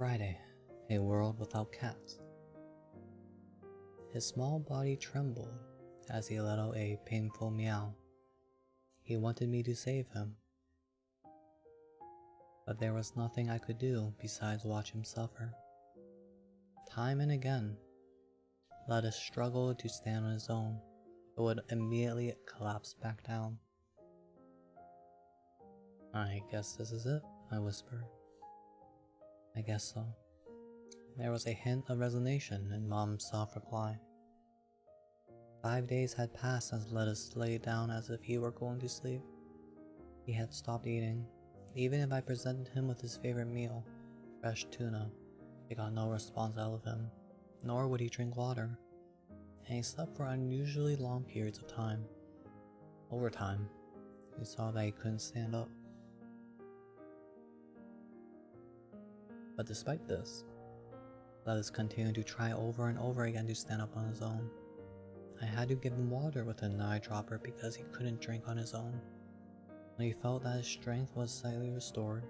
Friday, a world without cats. His small body trembled as he let out a painful meow. He wanted me to save him, but there was nothing I could do besides watch him suffer. Time and again, Lettuce struggled to stand on his own, but would immediately collapse back down. "I guess this is it," I whispered. "I guess so." There was a hint of resignation in Mom's soft reply. 5 days had passed since Lettuce lay down as if he were going to sleep. He had stopped eating. Even if I presented him with his favorite meal, fresh tuna, I got no response out of him, nor would he drink water. And he slept for unusually long periods of time. Over time, we saw that he couldn't stand up. But despite this, Lettuce continued to try over and over again to stand up on his own. I had to give him water with an eyedropper because he couldn't drink on his own. When he felt that his strength was slightly restored,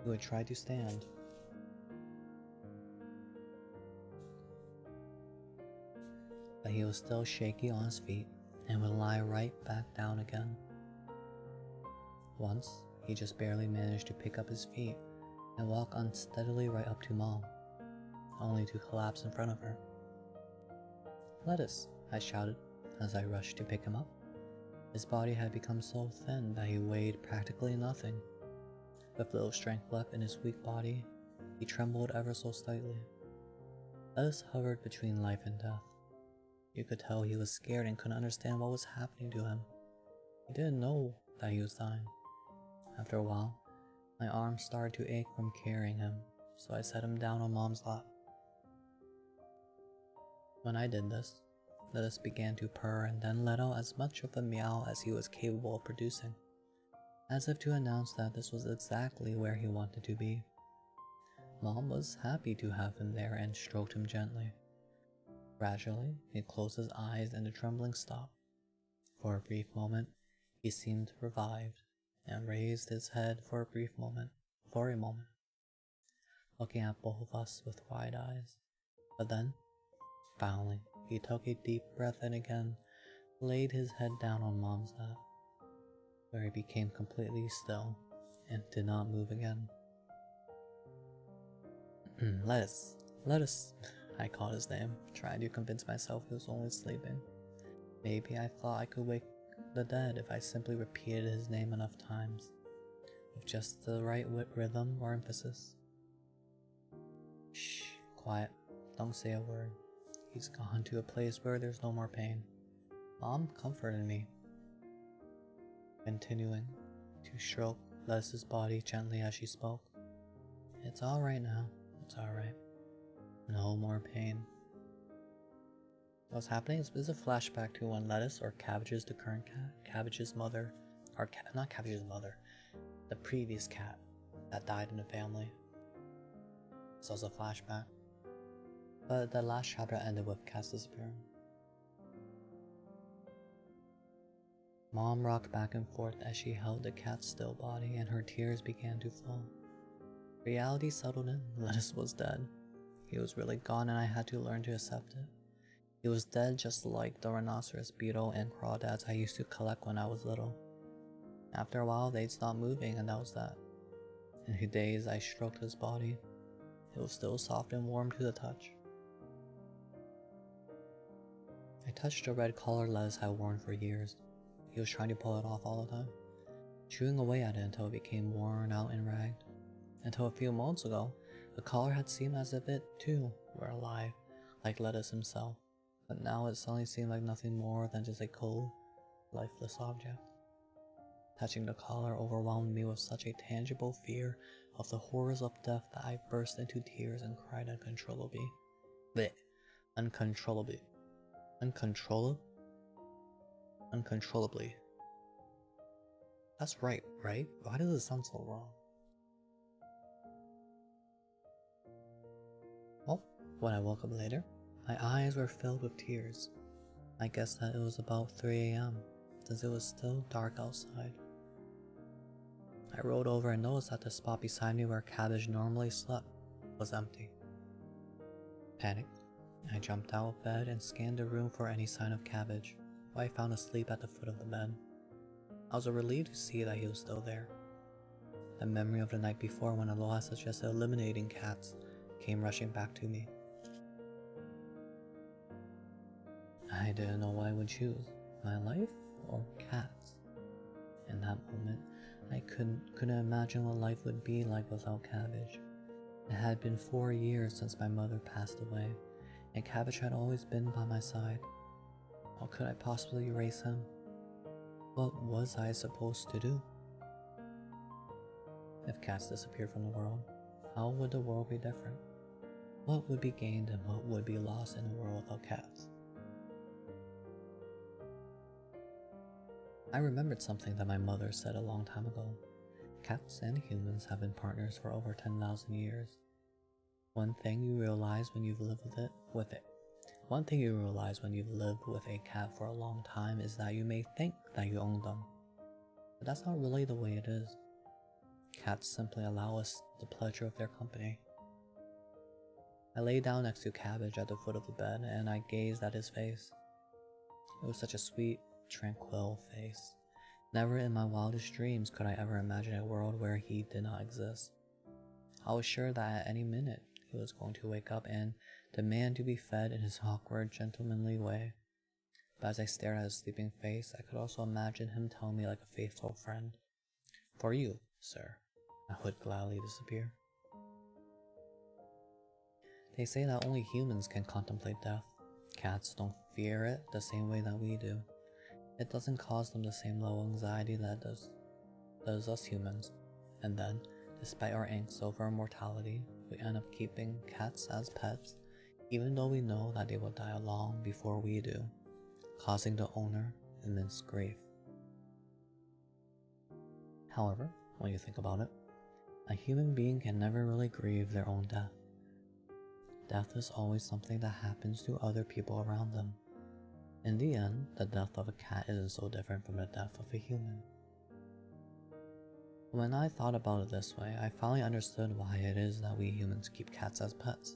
he would try to stand. But he was still shaky on his feet and would lie right back down again. Once, he just barely managed to pick up his feet and walk unsteadily right up to Mom, only to collapse in front of her. "Lettuce," I shouted as I rushed to pick him up. His body had become so thin that he weighed practically nothing. With little strength left in his weak body, he trembled ever so slightly. Lettuce hovered between life and death. You could tell he was scared and couldn't understand what was happening to him. He didn't know that he was dying. After a while, my arms started to ache from carrying him, so I set him down on Mom's lap. When I did this, Lettuce began to purr and then let out as much of a meow as he was capable of producing, as if to announce that this was exactly where he wanted to be. Mom was happy to have him there and stroked him gently. Gradually, he closed his eyes and the trembling stopped. For a brief moment, he seemed revived and raised his head for a moment, looking at both of us with wide eyes. But then, finally, he took a deep breath in again, laid his head down on Mom's lap, where he became completely still and did not move again. Lettuce, I called his name, trying to convince myself he was only sleeping. Maybe I thought I could wake the dead if I simply repeated his name enough times, with just the right rhythm or emphasis. "Shh, quiet, don't say a word. He's gone to a place where there's no more pain." Mom comforted me, continuing to stroke Lettuce's body gently as she spoke. "It's alright now, it's alright. No more pain." What's happening is a flashback to when Lettuce, or Cabbage's the current cat, Cabbage's mother, not Cabbage's mother, the previous cat that died in the family. So it's a flashback. But the last chapter ended with Cat's disappearing. Mom rocked back and forth as she held the cat's still body and her tears began to flow. Reality settled in. Lettuce was dead. He was really gone and I had to learn to accept it. He was dead just like the rhinoceros, beetle, and crawdads I used to collect when I was little. After a while they'd stop moving and that was that. In the days I stroked his body, it was still soft and warm to the touch. I touched the red collar Lettuce had worn for years. He was trying to pull it off all the time, chewing away at it until it became worn out and ragged. Until a few months ago, the collar had seemed as if it, too, were alive, like Lettuce himself. But now it suddenly seemed like nothing more than just a cold, lifeless object. Touching the collar overwhelmed me with such a tangible fear of the horrors of death that I burst into tears and cried uncontrollably. Uncontrollably. That's right? Why does it sound so wrong? Well, when I woke up later, my eyes were filled with tears. I guessed that it was about 3 a.m., since it was still dark outside. I rolled over and noticed that the spot beside me where Cabbage normally slept was empty. Panicked, I jumped out of bed and scanned the room for any sign of Cabbage, who I found asleep at the foot of the bed. I was relieved to see that he was still there. The memory of the night before when Aloha suggested eliminating cats came rushing back to me. I didn't know what I would choose, my life or cats. In that moment, I couldn't imagine what life would be like without Cabbage. It had been 4 years since my mother passed away, and Cabbage had always been by my side. How could I possibly erase him? What was I supposed to do? If cats disappeared from the world, how would the world be different? What would be gained and what would be lost in a world without cats? I remembered something that my mother said a long time ago. Cats and humans have been partners for over 10,000 years. One thing you realize when you've lived with it. One thing you realize when you've lived with a cat for a long time is that you may think that you own them. But that's not really the way it is. Cats simply allow us the pleasure of their company. I lay down next to Cabbage at the foot of the bed and I gazed at his face. It was such a sweet, tranquil face. Never in my wildest dreams could I ever imagine a world where he did not exist. I was sure that at any minute he was going to wake up and demand to be fed in his awkward, gentlemanly way. But as I stared at his sleeping face, I could also imagine him telling me like a faithful friend, "For you, sir," I would gladly disappear. They say that only humans can contemplate death. Cats don't fear it the same way that we do. It doesn't cause them the same low anxiety that does us humans. And then, despite our angst over mortality, we end up keeping cats as pets, even though we know that they will die long before we do, causing the owner immense grief. However, when you think about it, a human being can never really grieve their own death. Death is always something that happens to other people around them. In the end, the death of a cat isn't so different from the death of a human. When I thought about it this way, I finally understood why it is that we humans keep cats as pets.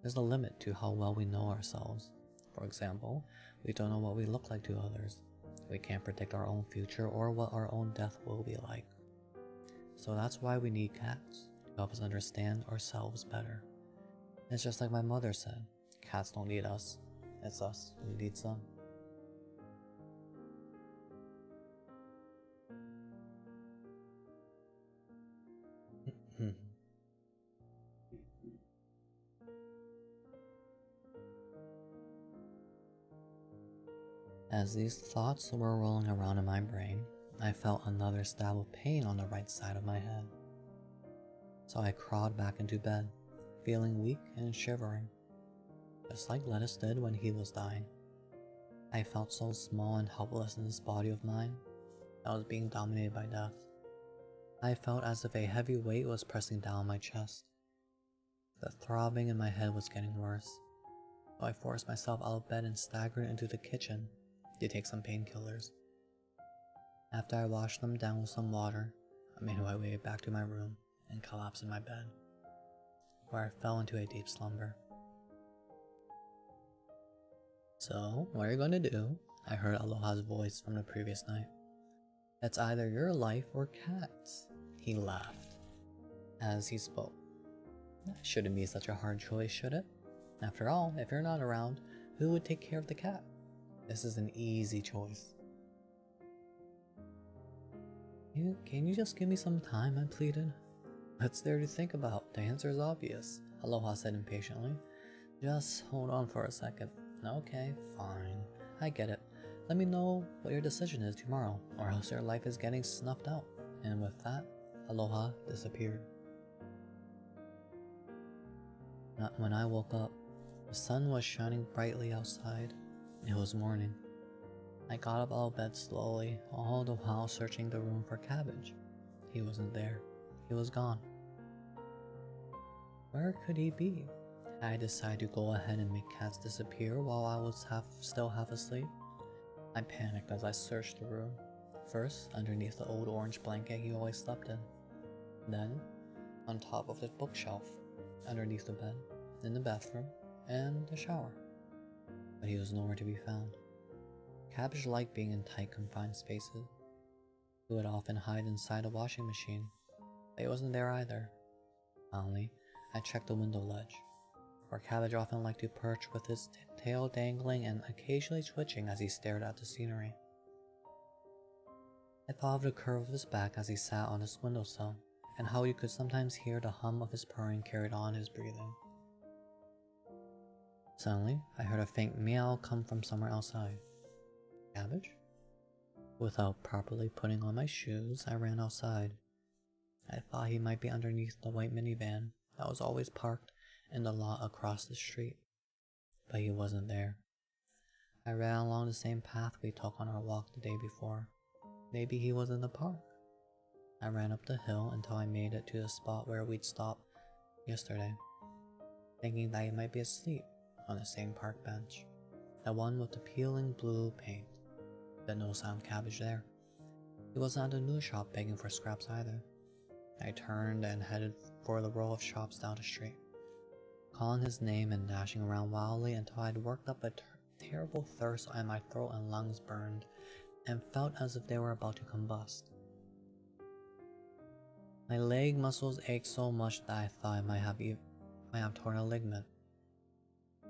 There's a limit to how well we know ourselves. For example, we don't know what we look like to others. We can't predict our own future or what our own death will be like. So that's why we need cats, to help us understand ourselves better. It's just like my mother said, cats don't need us, it's us who needs them. As these thoughts were rolling around in my brain, I felt another stab of pain on the right side of my head. So I crawled back into bed, feeling weak and shivering, just like Lettuce did when he was dying. I felt so small and helpless in this body of mine that was being dominated by death. I felt as if a heavy weight was pressing down my chest. The throbbing in my head was getting worse, so I forced myself out of bed and staggered into the kitchen to take some painkillers. After I washed them down with some water, I made my way back to my room and collapsed in my bed, where I fell into a deep slumber. "So, what are you going to do?" I heard Aloha's voice from the previous night. "It's either your life or cats." He laughed as he spoke. "That shouldn't be such a hard choice, should it? After all, if you're not around, who would take care of the cat? This is an easy choice." Can you just give me some time?" I pleaded. "What's there to think about? The answer is obvious," Aloha said impatiently. "Just hold on for a second." "Okay, fine. I get it. Let me know what your decision is tomorrow, or else your life is getting snuffed out." And with that, Aloha disappeared. When I woke up, the sun was shining brightly outside. It was morning. I got up out of bed slowly, all the while searching the room for Cabbage. He wasn't there. He was gone. Where could he be? I decided to go ahead and make cats disappear while I was still half asleep. I panicked as I searched the room. First, underneath the old orange blanket he always slept in. Then, on top of the bookshelf. underneath the bed, in the bathroom, and the shower. But he was nowhere to be found. Cabbage liked being in tight, confined spaces. He would often hide inside a washing machine, but he wasn't there either. Finally, I checked the window ledge, where Cabbage often liked to perch with his tail dangling and occasionally twitching as he stared at the scenery. I thought of the curve of his back as he sat on his windowsill, and how you could sometimes hear the hum of his purring carried on his breathing. Suddenly, I heard a faint meow come from somewhere outside. Cabbage? Without properly putting on my shoes, I ran outside. I thought he might be underneath the white minivan that was always parked in the lot across the street, but he wasn't there. I ran along the same path we took on our walk the day before. Maybe he was in the park. I ran up the hill until I made it to the spot where we'd stopped yesterday, thinking that he might be asleep on the same park bench, the one with the peeling blue paint. But no sign of Cabbage there. He wasn't at the news shop begging for scraps either. I turned and headed for the row of shops down the street, calling his name and dashing around wildly until I'd worked up a terrible thirst and my throat and lungs burned and felt as if they were about to combust. My leg muscles ached so much that I thought I might have torn a ligament.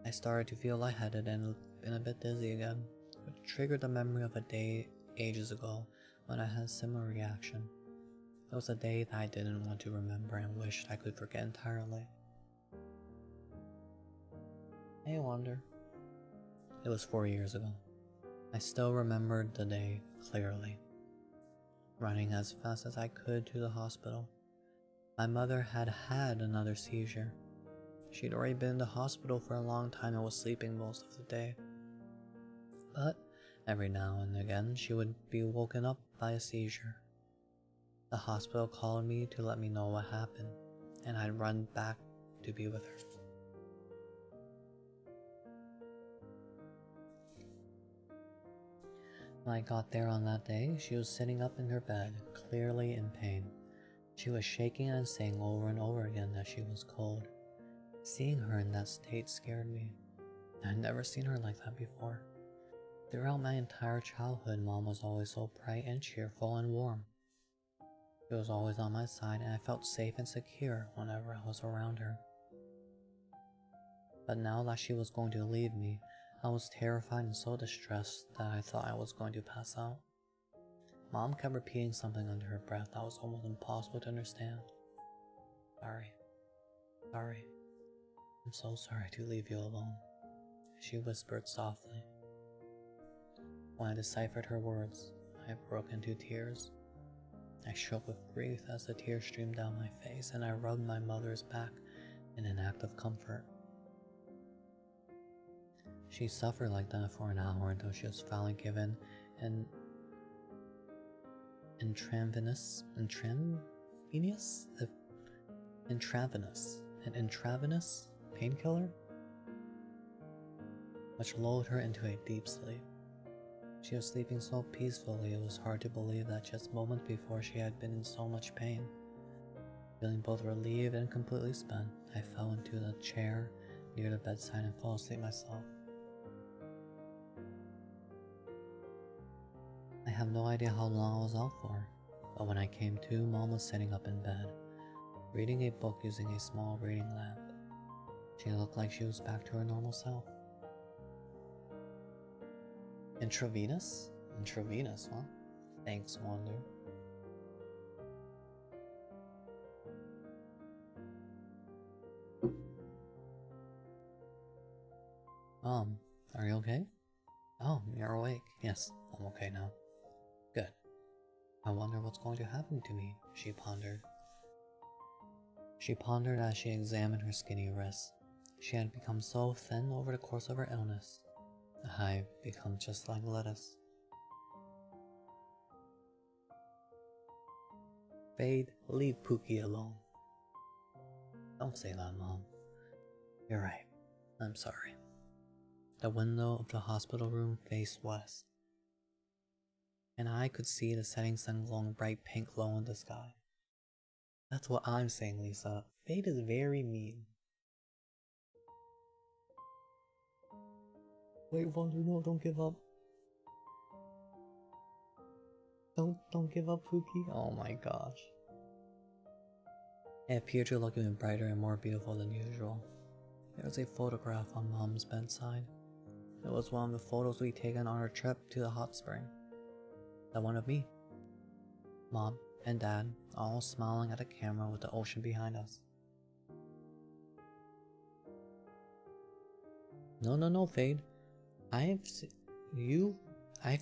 I started to feel lightheaded and a bit dizzy again, which triggered the memory of a day ages ago when I had a similar reaction. It was a day that I didn't want to remember and wished I could forget entirely. I wonder. It was 4 years ago. I still remembered the day clearly. Running as fast as I could to the hospital. My mother had had another seizure. She'd already been in the hospital for a long time and was sleeping most of the day. But every now and again she would be woken up by a seizure. The hospital called me to let me know what happened, and I'd run back to be with her. When I got there on that day, she was sitting up in her bed, clearly in pain. She was shaking and saying over and over again that she was cold. Seeing her in that state scared me. I'd never seen her like that before. Throughout my entire childhood, Mom was always so bright and cheerful and warm. She was always on my side, and I felt safe and secure whenever I was around her. But now that she was going to leave me, I was terrified and so distressed that I thought I was going to pass out. Mom kept repeating something under her breath that was almost impossible to understand. Sorry. I'm so sorry to leave you alone, she whispered softly. When I deciphered her words, I broke into tears. I shook with grief as the tears streamed down my face, and I rubbed my mother's back in an act of comfort. She suffered like that for an hour until she was finally given an intravenous painkiller, which lulled her into a deep sleep. She was sleeping so peacefully it was hard to believe that just moments before she had been in so much pain. Feeling both relieved and completely spent, I fell into the chair near the bedside and fell asleep myself. I have no idea how long I was out for, but when I came to, Mom was sitting up in bed, reading a book using a small reading lamp. She looked like she was back to her normal self. Intravenous? Intravenous, huh? Thanks, Wonder. Mom, are you okay? Oh, you're awake. Yes, I'm okay now. Good. I wonder what's going to happen to me, she pondered. She pondered as she examined her skinny wrists. She had become so thin over the course of her illness. I've become just like lettuce. Fade, leave Pookie alone. Don't say that, Mom. You're right. I'm sorry. The window of the hospital room faced west, and I could see the setting sun glowing bright pink low in the sky. That's what I'm saying, Lisa. Fate is very mean. Wait, Wander, no, don't give up. Don't give up, Pookie. Oh my gosh. It appeared to look even brighter and more beautiful than usual. There was a photograph on Mom's bedside. It was one of the photos we'd taken on our trip to the hot spring. That one of me, Mom, and Dad, all smiling at the camera with the ocean behind us. No, Fade. I've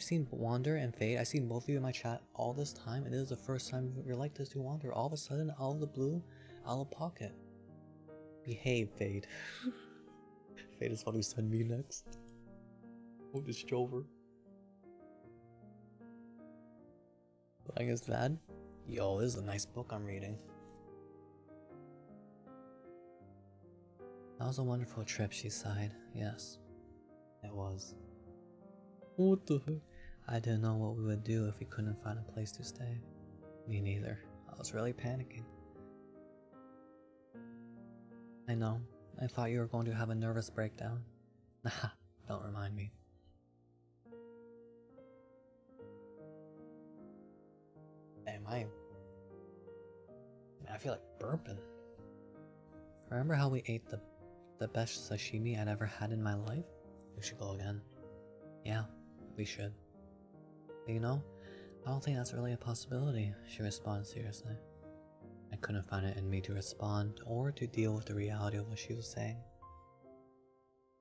seen Wander and Fade. I've seen both of you in my chat all this time, and this is the first time you're like this to Wander. All of a sudden, out of the blue, out of pocket. Behave, Fade. Fade is what who send me next. Oh, this Jover. Lying is bad? Yo, this is a nice book I'm reading. That was a wonderful trip, she sighed. Yes, it was. What the heck? I didn't know what we would do if we couldn't find a place to stay. Me neither. I was really panicking. I know. I thought you were going to have a nervous breakdown. Haha, don't remind me. Damn, I feel like burping. Remember how we ate the best sashimi I'd ever had in my life? We should go again. Yeah, we should. But you know, I don't think that's really a possibility, she responded seriously. I couldn't find it in me to respond or to deal with the reality of what she was saying.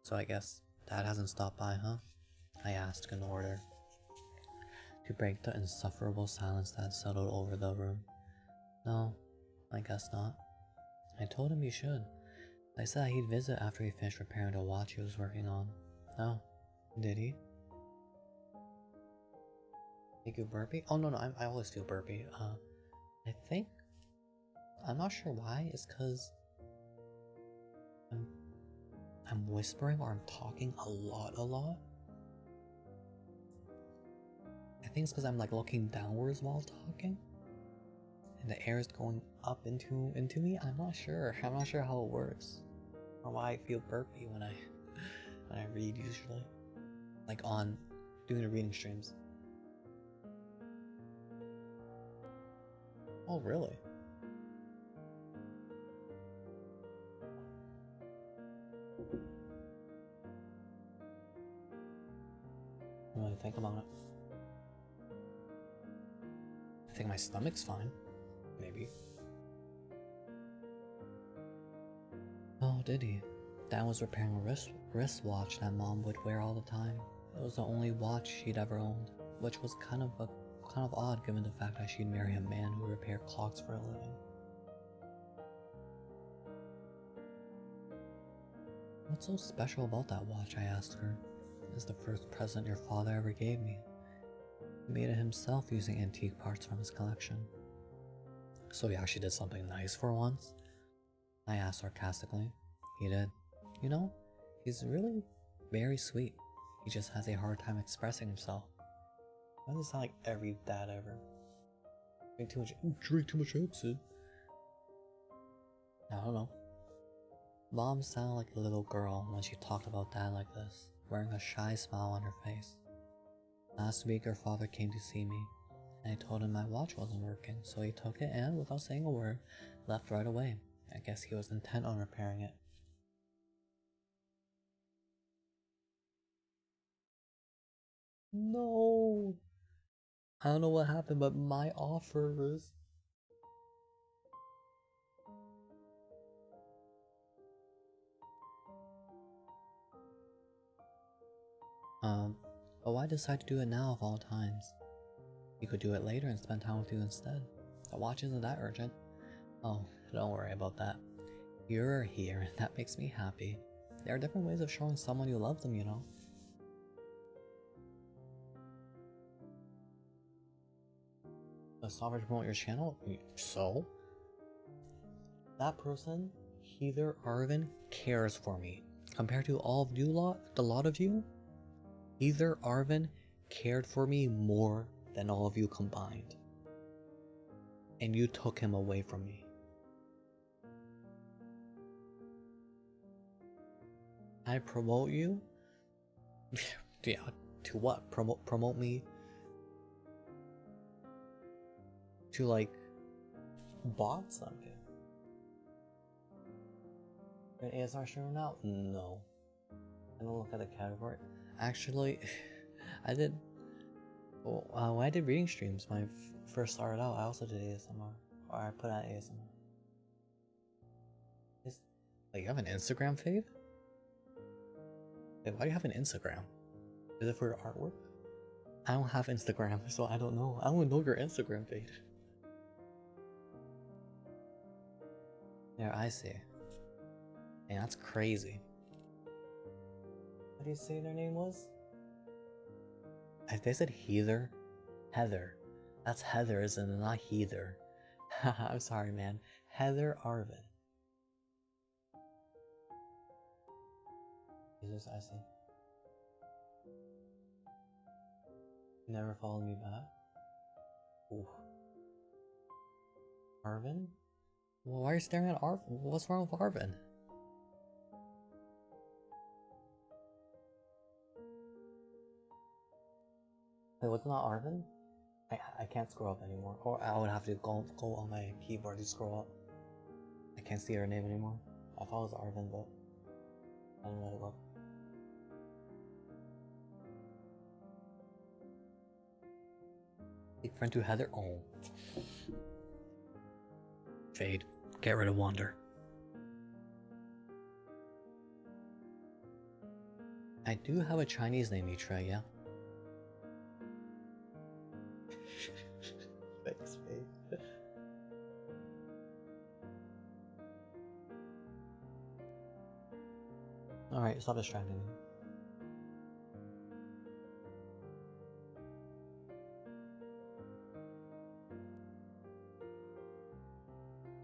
So I guess Dad hasn't stopped by, huh? I asked in order to break the insufferable silence that settled over the room. No, I guess not. I told him he should. I said he'd visit after he finished repairing the watch he was working on. Oh, did he? Make you burpy? Oh no, I always feel burpy. I think, I'm not sure why. It's cause I'm whispering or I'm talking a lot. I think it's because I'm like looking downwards while talking, and the air is going up into me. I'm not sure how it works, or why I feel burpy when I read usually, like on doing the reading streams. Oh really? I'm gonna think about it. I think my stomach's fine. Maybe. Oh, did he? Dad was repairing a wristwatch that Mom would wear all the time. It was the only watch she'd ever owned, which was kind of odd given the fact that she'd marry a man who repaired clocks for a living. What's so special about that watch, I asked her. It's the first present your father ever gave me. He made it himself using antique parts from his collection. So he actually did something nice for once? I asked sarcastically. He did. You know, he's really very sweet. He just has a hard time expressing himself. Why does it sound like every dad ever? Drink too much acid. I don't know. Mom sounded like a little girl when she talked about Dad like this, wearing a shy smile on her face. Last week her father came to see me, and I told him my watch wasn't working, so he took it and, without saying a word, left right away. I guess he was intent on repairing it. No! I don't know what happened, but my offers... But why decide to do it now of all times? You could do it later and spend time with you instead. The watch isn't that urgent. Oh, don't worry about that. You're here, and that makes me happy. There are different ways of showing someone you love them, you know. Let's not promote your channel? So? That person, Heather Arvin, cares for me. Compared to all of you the lot of you, Heather Arvin cared for me more than all of you combined. And you took him away from me. I promote you Yeah, to what? Promote me to like bought something. An ASMR streamer now? No. I don't look at the category. Actually, I did. Well, when I did reading streams, when I first started out, I also did ASMR. Or I put on ASMR. Like, you have an Instagram feed? Wait, why do you have an Instagram? Is it for your artwork? I don't have Instagram, so I don't know. I don't know your Instagram feed. Yeah, I see. Man, that's crazy. What do you say their name was? They said Heather. Heather. That's Heather, isn't it? Not Heather. I'm sorry, man. Heather Arvin. Is this I see? Never followed me back. Ooh. Arvin? Well, why are you staring at Arvin? What's wrong with Arvin? Wait, what's not Arvin? I can't scroll up anymore. Or I would have to go on my keyboard to scroll up. I can't see her name anymore. I thought it was Arvin, but I didn't let it go. Big friend to Heather? Oh. Fade. Get rid of Wander. I do have a Chinese name, Mitra, yeah? Thanks, Fade. Alright, stop distracting me.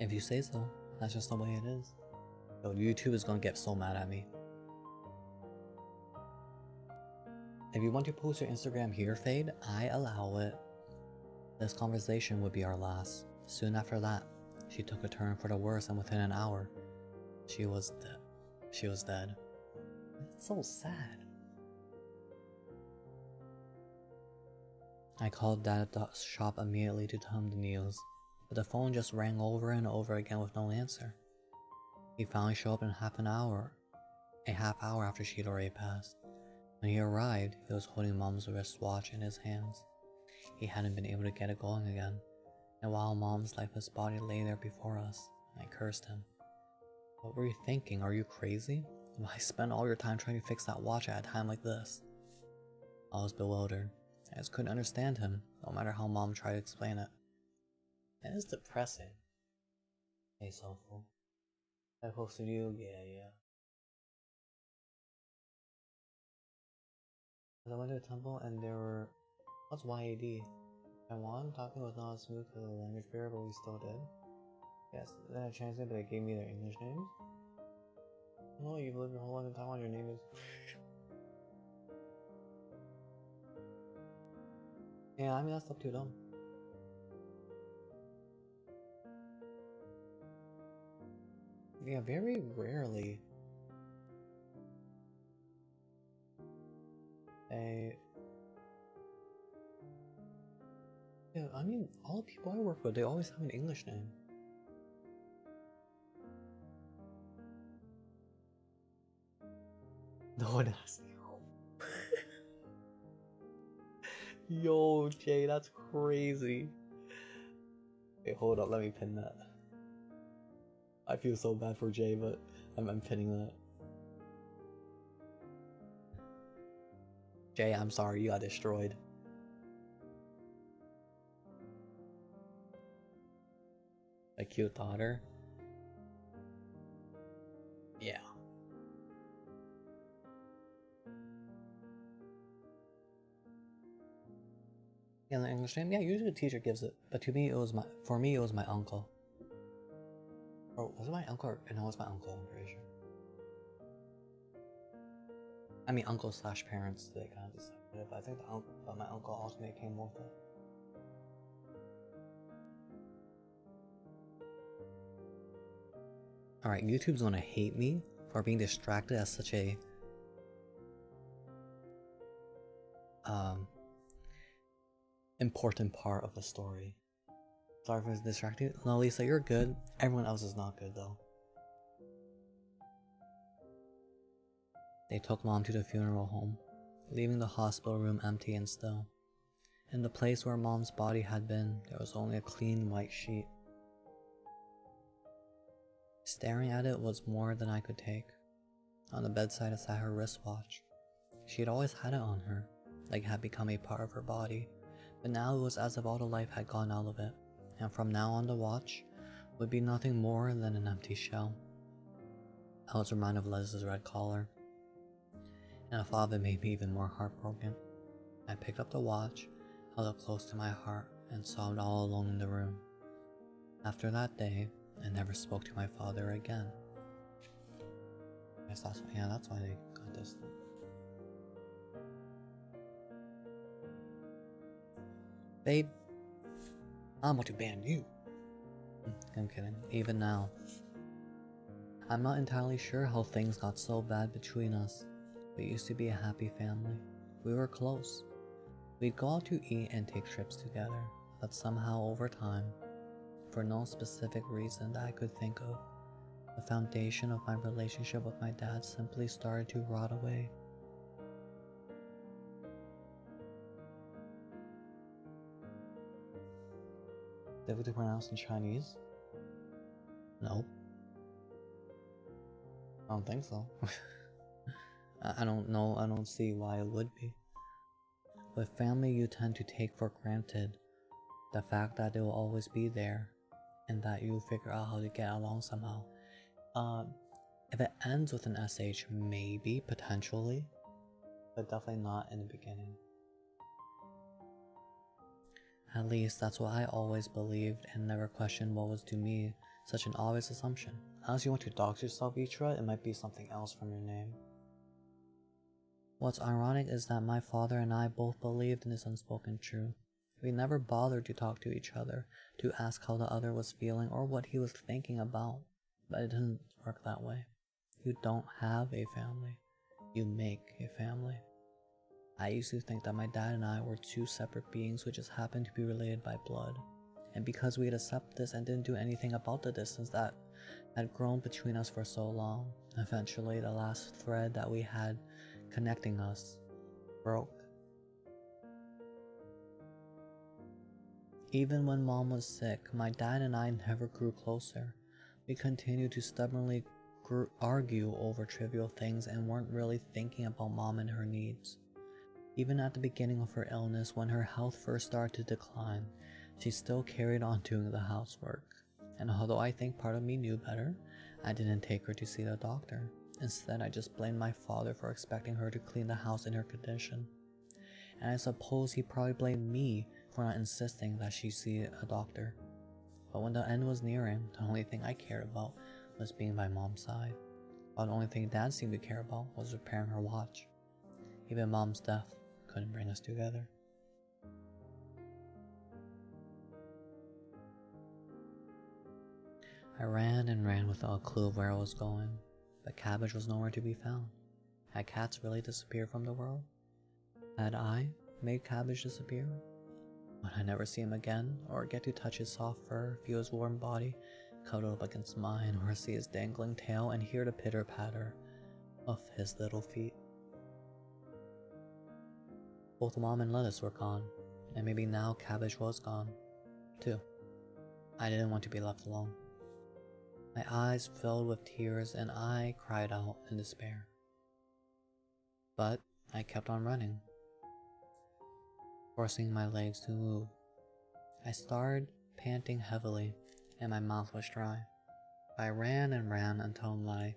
If you say so, that's just the way it is. Yo, YouTube is gonna get so mad at me. If you want to post your Instagram here, Fade, I allow it. This conversation would be our last. Soon after that, she took a turn for the worse, and within an hour, she was dead. She was dead. It's so sad. I called Dad at the shop immediately to tell him the news, but the phone just rang over and over again with no answer. He finally showed up in a half hour after she'd already passed. When he arrived, he was holding Mom's wristwatch in his hands. He hadn't been able to get it going again, and while Mom's lifeless body lay there before us, I cursed him. What were you thinking? Are you crazy? Why spend all your time trying to fix that watch at a time like this? I was bewildered. I just couldn't understand him, no matter how Mom tried to explain it. It is depressing. Hey, soulful. I posted you? Yeah. I went to a temple and there were... What's YAD? Taiwan? Talking was not as smooth for the language barrier, but we still did. Yes, then I translated, but they gave me their English names. No, you've lived your whole life in Taiwan, your name is... Yeah, I mean, that's up to them. Yeah, very rarely Yeah, I mean, all the people I work with, they always have an English name. No one asked you. Yo, Jay, that's crazy. Wait, hold up, let me pin that. I feel so bad for Jay, but I'm pinning that. Jay, I'm sorry, you got destroyed. A cute daughter? Yeah. Yeah, the English name? Yeah, usually the teacher gives it. But for me, it was my uncle. Or was it my uncle? No, it was my uncle, I'm pretty sure. I mean, uncle / parents, they kind of decided it, but I think my uncle ultimately came with it. Alright, YouTube's gonna hate me for being distracted at such a um important part of the story. Sorry for distracting you. No, Lisa, you're good. Everyone else is not good though. They took Mom to the funeral home, leaving the hospital room empty and still. In the place where Mom's body had been, there was only a clean white sheet. Staring at it was more than I could take. On the bedside sat her wristwatch. She had always had it on her, like it had become a part of her body, but now it was as if all the life had gone out of it, and from now on the watch would be nothing more than an empty shell. I was reminded of Les's red collar, and the thought of it made me even more heartbroken. I picked up the watch, held it close to my heart, and sobbed all alone in the room. After that day, I never spoke to my father again. I guess that's why they got distant. Babe, I'm about to ban you. I'm kidding. Even now, I'm not entirely sure how things got so bad between us. We used to be a happy family. We were close. We'd go out to eat and take trips together, but somehow over time, for no specific reason that I could think of, the foundation of my relationship with my dad simply started to rot away. Difficult to pronounce in Chinese? Nope. I don't think so. I don't know, I don't see why it would be. With family, you tend to take for granted the fact that they will always be there and that you'll figure out how to get along somehow. If it ends with an SH, maybe, potentially, but definitely not in the beginning. At least that's what I always believed and never questioned what was to me such an obvious assumption. Unless you want to dox yourself, Itra, it might be something else from your name. What's ironic is that my father and I both believed in this unspoken truth. We never bothered to talk to each other, to ask how the other was feeling or what he was thinking about. But it didn't work that way. You don't have a family. You make a family. I used to think that my dad and I were two separate beings who just happened to be related by blood. And because we had accepted this and didn't do anything about the distance that had grown between us for so long, eventually the last thread that we had connecting us broke. Even when Mom was sick, my dad and I never grew closer. We continued to stubbornly argue over trivial things and weren't really thinking about Mom and her needs. Even at the beginning of her illness, when her health first started to decline, she still carried on doing the housework. And although I think part of me knew better, I didn't take her to see the doctor. Instead, I just blamed my father for expecting her to clean the house in her condition. And I suppose he probably blamed me for not insisting that she see a doctor. But when the end was nearing, the only thing I cared about was being by Mom's side, while the only thing Dad seemed to care about was repairing her watch. Even Mom's death couldn't bring us together. I ran and ran without a clue of where I was going, but Cabbage was nowhere to be found. Had cats really disappeared from the world? Had I made Cabbage disappear? Would I never see him again, or get to touch his soft fur, feel his warm body, cuddle up against mine, or see his dangling tail and hear the pitter-patter of his little feet? Both Mom and Lettuce were gone, and maybe now Cabbage was gone, too. I didn't want to be left alone. My eyes filled with tears and I cried out in despair. But I kept on running, forcing my legs to move. I started panting heavily and my mouth was dry. I ran and ran until my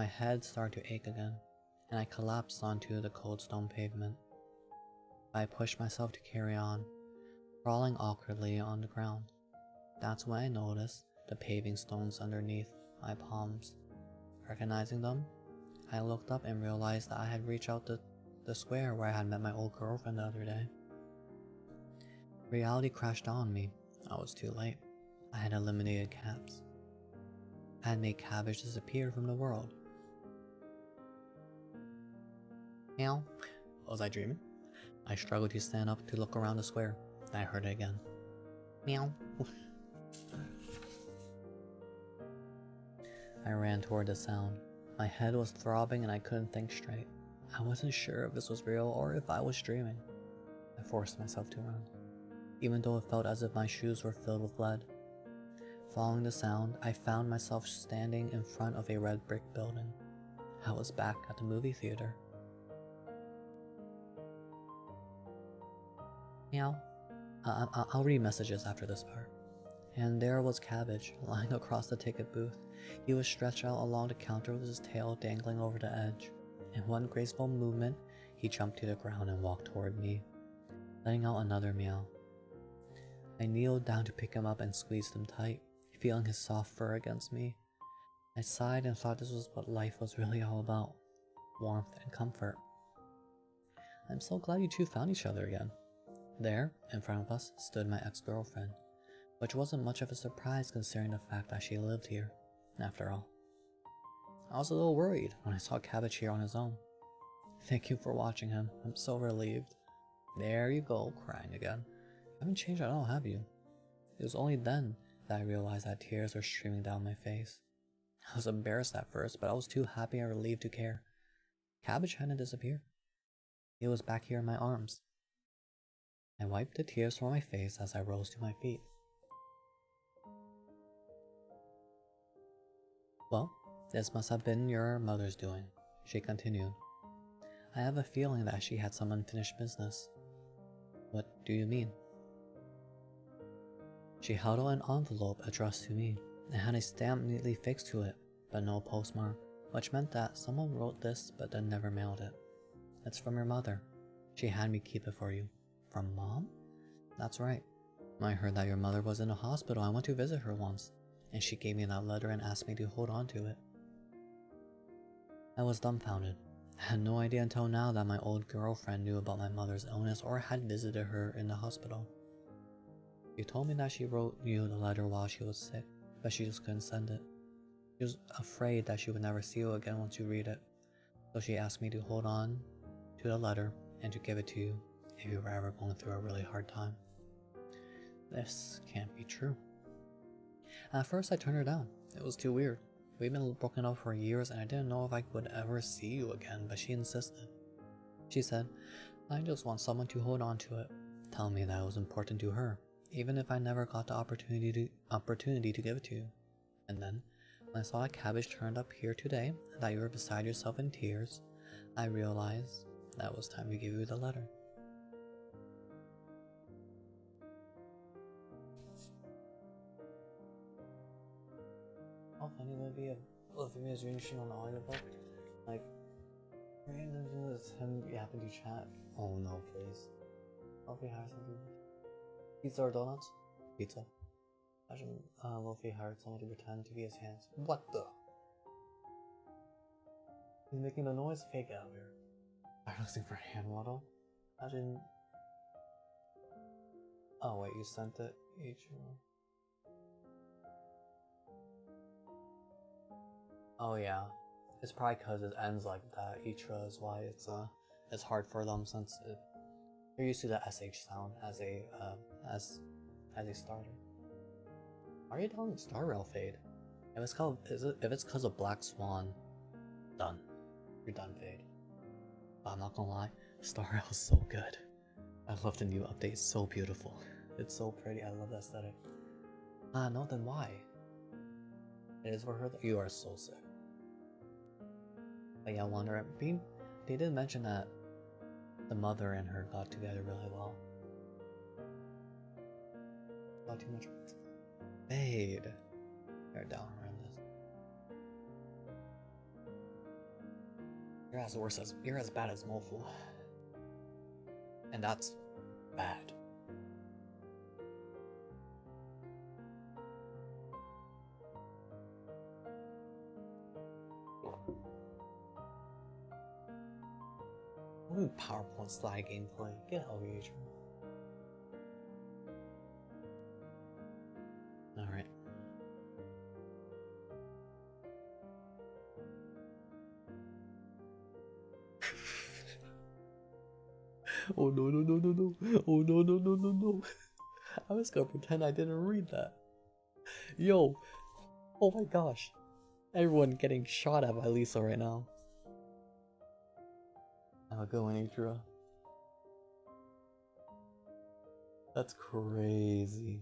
head started to ache again, and I collapsed onto the cold stone pavement. I pushed myself to carry on, crawling awkwardly on the ground. That's when I noticed the paving stones underneath my palms. Recognizing them, I looked up and realized that I had reached out the square where I had met my old girlfriend the other day. Reality crashed on me. I was too late. I had eliminated cats. I had made Cabbage disappear from the world. Meow. Was I dreaming? I struggled to stand up to look around the square. I heard it again. Meow. I ran toward the sound. My head was throbbing and I couldn't think straight. I wasn't sure if this was real or if I was dreaming. I forced myself to run, even though it felt as if my shoes were filled with lead. Following the sound, I found myself standing in front of a red brick building. I was back at the movie theater. Meow. I'll read messages after this part. And there was Cabbage, lying across the ticket booth. He was stretched out along the counter with his tail dangling over the edge. In one graceful movement, he jumped to the ground and walked toward me, letting out another meow. I kneeled down to pick him up and squeezed him tight, feeling his soft fur against me. I sighed and thought this was what life was really all about: warmth and comfort. I'm so glad you two found each other again. There, in front of us, stood my ex-girlfriend, which wasn't much of a surprise considering the fact that she lived here, after all. I was a little worried when I saw Cabbage here on his own. Thank you for watching him. I'm so relieved. There you go, crying again. You haven't changed at all, have you? It was only then that I realized that tears were streaming down my face. I was embarrassed at first, but I was too happy and relieved to care. Cabbage hadn't disappeared. He was back here in my arms. I wiped the tears from my face as I rose to my feet. Well, this must have been your mother's doing, she continued. I have a feeling that she had some unfinished business. What do you mean? She held out an envelope addressed to me. It had a stamp neatly fixed to it, but no postmark, which meant that someone wrote this but then never mailed it. It's from your mother. She had me keep it for you. From Mom? That's right. I heard that your mother was in a hospital. I went to visit her once, and she gave me that letter and asked me to hold on to it. I was dumbfounded. I had no idea until now that my old girlfriend knew about my mother's illness or had visited her in the hospital. She told me that she wrote you the letter while she was sick, but she just couldn't send it. She was afraid that she would never see you again once you read it, so she asked me to hold on to the letter and to give it to you if you were ever going through a really hard time. This can't be true. At first I turned her down. It was too weird. We'd been broken up for years and I didn't know if I would ever see you again, but she insisted. She said, I just want someone to hold on to it, telling me that it was important to her, even if I never got the opportunity to give it to you. And then, when I saw a Cabbage turned up here today, and that you were beside yourself in tears, I realized that it was time to give you the letter. How funny would it be if Olivia is reading shit on the audiobook? Like, randomly it's him yapping to chat. Oh no, please. Luffy hired something. Pizza or donuts? Pizza. Imagine Luffy hired someone to pretend to be his hands. What the? He's making the noise fake out here. I'm listening for a hand model. Imagine. Oh wait, you sent it each one. Oh yeah, it's probably because it ends like that. Ichira is why it's hard for them since they're used to the sh sound as a starter. Why are you telling Star Rail fade? If it's because of Black Swan, done. You're done, fade. But I'm not gonna lie, Star Rail is so good. I love the new update. It's so beautiful. It's so pretty. I love the aesthetic. No, then why? It is for her. You are so sick. But yeah, Wonder, they did mention that the mother and her got together really well. Not too much. Fade. You're down around this. You're as bad as Mofu. And that's bad. PowerPoint slide gameplay. Get out of here. Alright. Oh no no no no no. Oh no no no no no. I was gonna pretend I didn't read that. Yo. Oh my gosh. Everyone getting shot at by Lisa right now. Have a good one, Idra. That's crazy.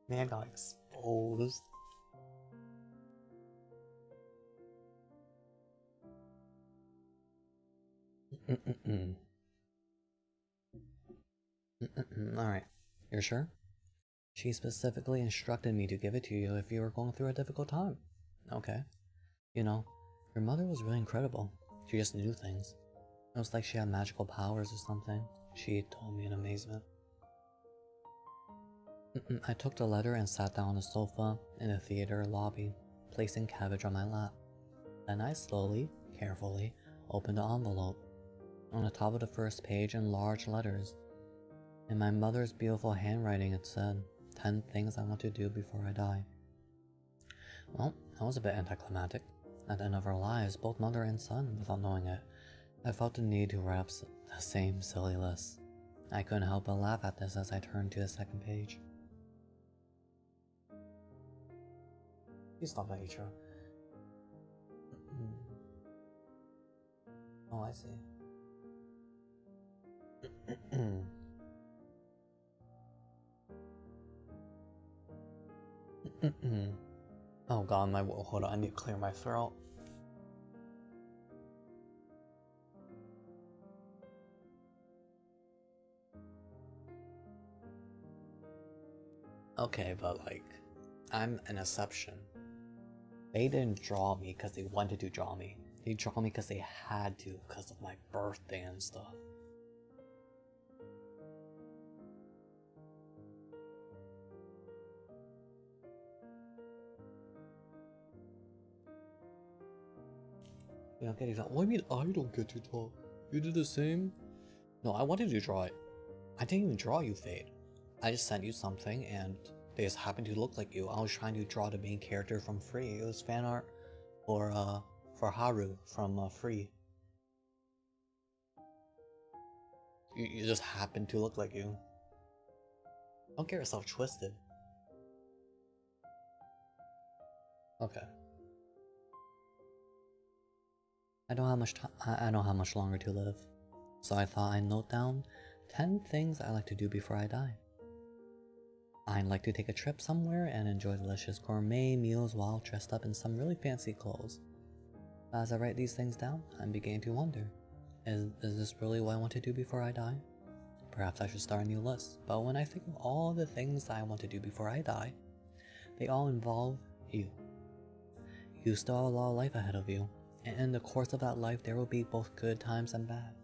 Man got exposed. Alright, you're sure? She specifically instructed me to give it to you if you were going through a difficult time. Okay. You know, your mother was really incredible. She just knew things. It was like she had magical powers or something. She told me in amazement. I took the letter and sat down on the sofa in the theater lobby, placing cabbage on my lap. Then I slowly, carefully, opened the envelope. On the top of the first page in large letters, in my mother's beautiful handwriting, it said, 10 things I want to do before I die. Well, that was a bit anticlimactic. At the end of our lives, both mother and son, without knowing it, I felt the need to write up the same silly list. I couldn't help but laugh at this as I turned to the second page. You stop that, Ichiro. Oh, I see. Oh god, hold on, I need to clear my throat. Okay, but like, I'm an exception. They didn't draw me because they wanted to draw me. They draw me because they had to, because of my birthday and stuff. You don't get to draw. What do you mean I don't get to draw? You did the same? No, I wanted to draw it. I didn't even draw you, Fade. I just sent you something and they just happened to look like you. I was trying to draw the main character from Free. It was fan art for Haru from Free. You just happened to look like you. Don't get yourself twisted. Okay. I don't have much longer to live, so I thought I'd note down 10 things I like to do before I die. I'd like to take a trip somewhere and enjoy delicious gourmet meals while dressed up in some really fancy clothes. As I write these things down, I'm beginning to wonder, is this really what I want to do before I die? Perhaps I should start a new list, but when I think of all the things I want to do before I die, they all involve you. You still have a lot of life ahead of you, and in the course of that life there will be both good times and bad.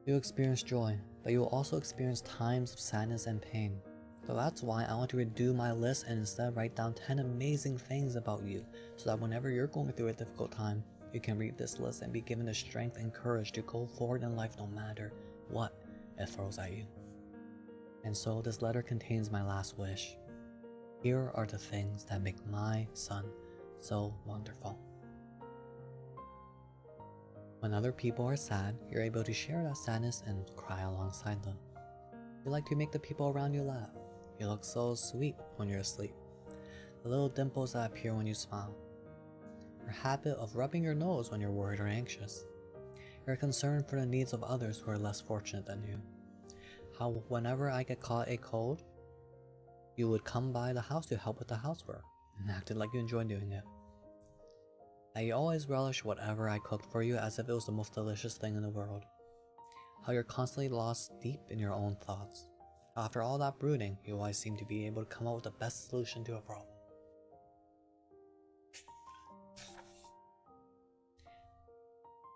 You'll experience joy, but you will also experience times of sadness and pain. So that's why I want to redo my list and instead write down 10 amazing things about you, so that whenever you're going through a difficult time, you can read this list and be given the strength and courage to go forward in life no matter what it throws at you. And so this letter contains my last wish. Here are the things that make my son so wonderful. When other people are sad, you're able to share that sadness and cry alongside them. You like to make the people around you laugh. You look so sweet when you're asleep. The little dimples that appear when you smile. Your habit of rubbing your nose when you're worried or anxious. Your concern for the needs of others who are less fortunate than you. How whenever I get caught a cold, you would come by the house to help with the housework and acted like you enjoyed doing it. That you always relish whatever I cooked for you as if it was the most delicious thing in the world. How you're constantly lost deep in your own thoughts. After all that brooding, you always seem to be able to come up with the best solution to a problem.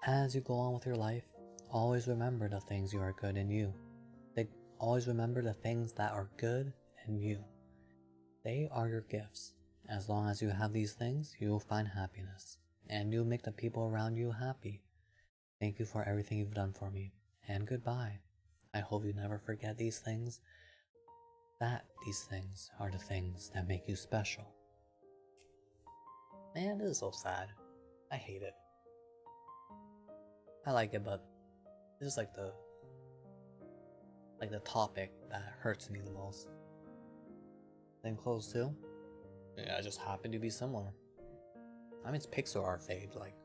As you go on with your life, always remember the things you are good in you. Always remember the things that are good in you. They are your gifts. As long as you have these things, you will find happiness, and you'll make the people around you happy. Thank you for everything you've done for me, and goodbye. I hope you never forget these things, that these things are the things that make you special. Man, this is so sad. I hate it. I like it, but this is like the topic that hurts me the most. Same clothes too? Yeah, it just happened to be similar. I mean, it's pixel art fade, like,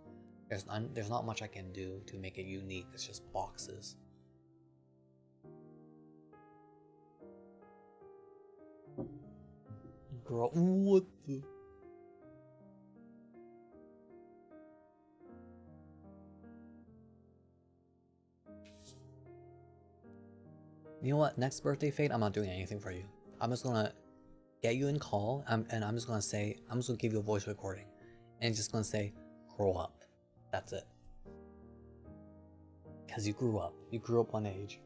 there's not much I can do to make it unique, it's just boxes. Girl, what the... You know what, next birthday fade, I'm not doing anything for you. I'm just gonna get you in call, and I'm just gonna give you a voice recording. And just gonna say, grow up. That's it. Cause you grew up. You grew up one age.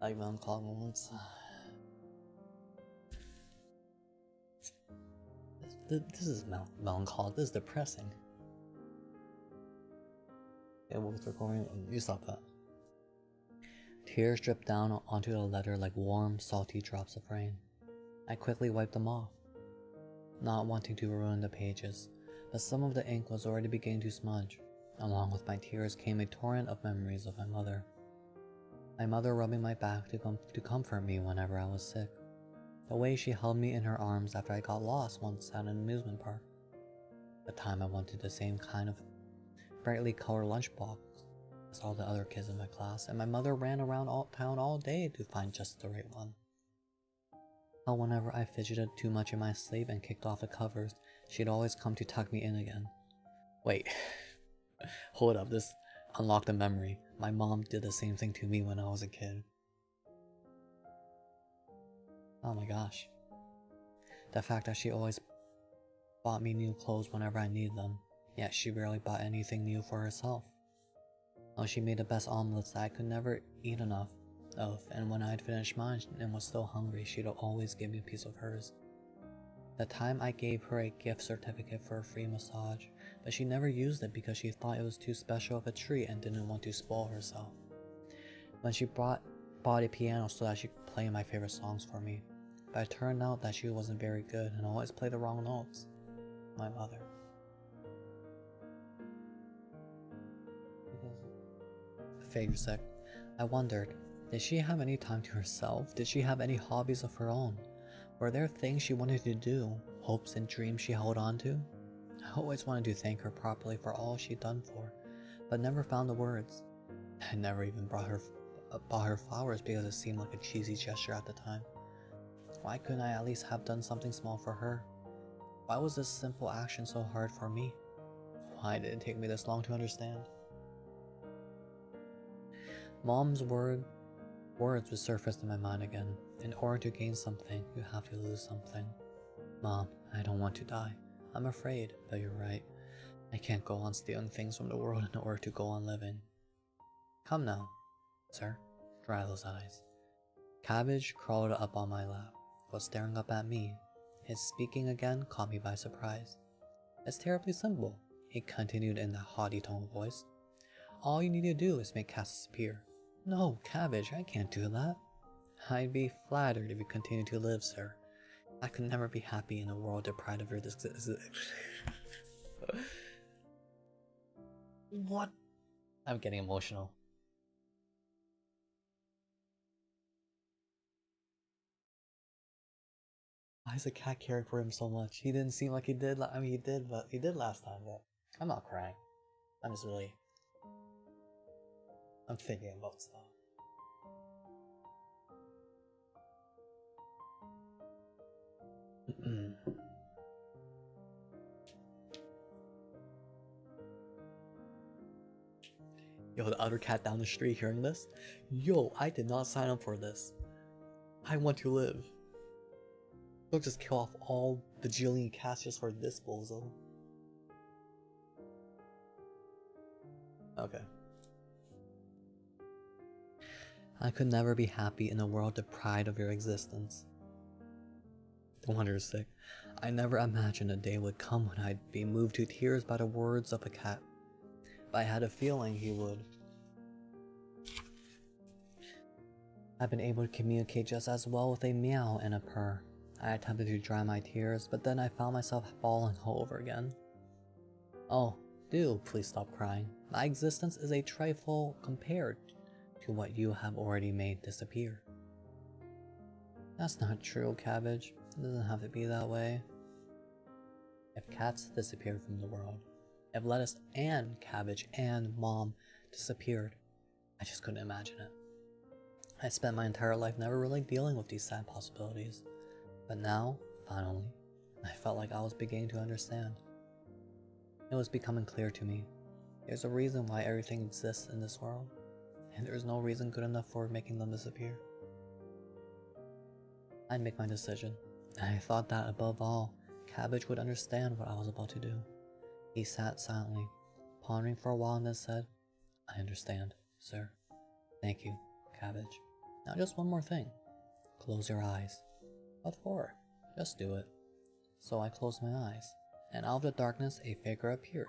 Like melancholic moments. This is melancholic. This is depressing. Yeah, voice recording. You stop that. Tears dripped down onto the letter like warm, salty drops of rain. I quickly wiped them off, not wanting to ruin the pages, but some of the ink was already beginning to smudge. Along with my tears came a torrent of memories of my mother. My mother rubbing my back to comfort me whenever I was sick. The way she held me in her arms after I got lost once at an amusement park. The time I wanted the same kind of brightly colored lunchbox as all the other kids in my class, and my mother ran around town all day to find just the right one. How whenever I fidgeted too much in my sleep and kicked off the covers, she'd always come to tuck me in again. Wait, hold up, this unlocked a memory. My mom did the same thing to me when I was a kid. Oh my gosh. The fact that she always bought me new clothes whenever I needed them, yet she rarely bought anything new for herself. Oh, she made the best omelets that I could never eat enough of, and when I'd finished mine and was still hungry, she'd always give me a piece of hers. The time I gave her a gift certificate for a free massage, but she never used it because she thought it was too special of a treat and didn't want to spoil herself. When she bought a piano so that she could play my favorite songs for me, but it turned out that she wasn't very good and always played the wrong notes. My mother. Fade sec. I wondered, did she have any time to herself? Did she have any hobbies of her own? Were there things she wanted to do, hopes and dreams she held on to? I always wanted to thank her properly for all she'd done for, but never found the words. I never even bought her flowers because it seemed like a cheesy gesture at the time. Why couldn't I at least have done something small for her? Why was this simple action so hard for me? Why did it take me this long to understand? Mom's words would surface in my mind again. In order to gain something, you have to lose something. Mom, I don't want to die. I'm afraid, but you're right. I can't go on stealing things from the world in order to go on living. Come now, sir. Dry those eyes. Cabbage crawled up on my lap, was staring up at me. His speaking again caught me by surprise. It's terribly simple, he continued in that haughty tone of voice. All you need to do is make cats disappear. No, Cabbage, I can't do that. I'd be flattered if you continue to live, sir. I could never be happy in a world deprived of your What? I'm getting emotional. Why is the cat caring for him so much? He didn't seem like he did. I mean, he did, but he did last time. But I'm not crying. I'm just really. I'm thinking about stuff. Yo, the other cat down the street hearing this? Yo, I did not sign up for this. I want to live. Don't just kill off all the bajillion cats just for disposal. Okay. I could never be happy in a world deprived of your existence. The wonder is sick. I never imagined a day would come when I'd be moved to tears by the words of a cat. But I had a feeling he would. I've been able to communicate just as well with a meow and a purr. I attempted to dry my tears, but then I found myself falling all over again. Oh, do please stop crying. My existence is a trifle compared to what you have already made disappear. That's not true, Cabbage. It doesn't have to be that way. If cats disappeared from the world, if Lettuce and Cabbage and Mom disappeared, I just couldn't imagine it. I spent my entire life never really dealing with these sad possibilities, but now, finally, I felt like I was beginning to understand. It was becoming clear to me. There's a reason why everything exists in this world, and there's no reason good enough for making them disappear. I'd make my decision, and I thought that above all, Cabbage would understand what I was about to do. He sat silently, pondering for a while and then said, I understand, sir. Thank you, Cabbage. Now just one more thing. Close your eyes. What for? Just do it. So I closed my eyes, and out of the darkness a figure appeared.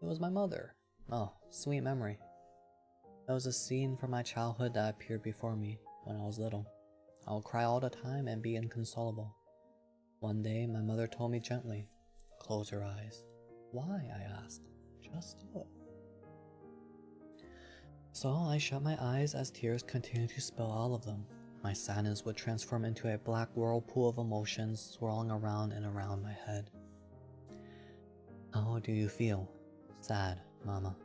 It was my mother. Oh, sweet memory. It was a scene from my childhood that appeared before me when I was little. I would cry all the time and be inconsolable. One day my mother told me gently, close your eyes. Why? I asked. Just do it. So I shut my eyes as tears continued to spill all of them. My sadness would transform into a black whirlpool of emotions swirling around and around my head. How do you feel? Sad, Mama,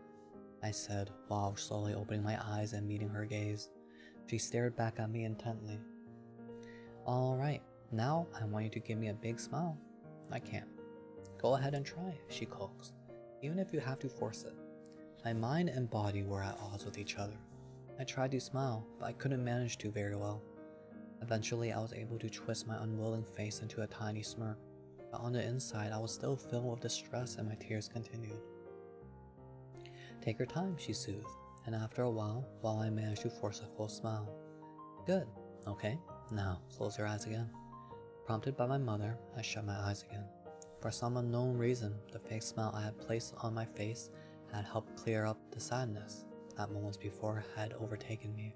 I said while slowly opening my eyes and meeting her gaze. She stared back at me intently. Alright, now I want you to give me a big smile. I can't. Go ahead and try, she coaxed, even if you have to force it. My mind and body were at odds with each other. I tried to smile, but I couldn't manage to very well. Eventually, I was able to twist my unwilling face into a tiny smirk, but on the inside, I was still filled with distress and my tears continued. Take your time, she soothed, and after a while I managed to force a full smile. Good, okay, now close your eyes again. Prompted by my mother, I shut my eyes again. For some unknown reason, the fake smile I had placed on my face had helped clear up the sadness that moments before had overtaken me.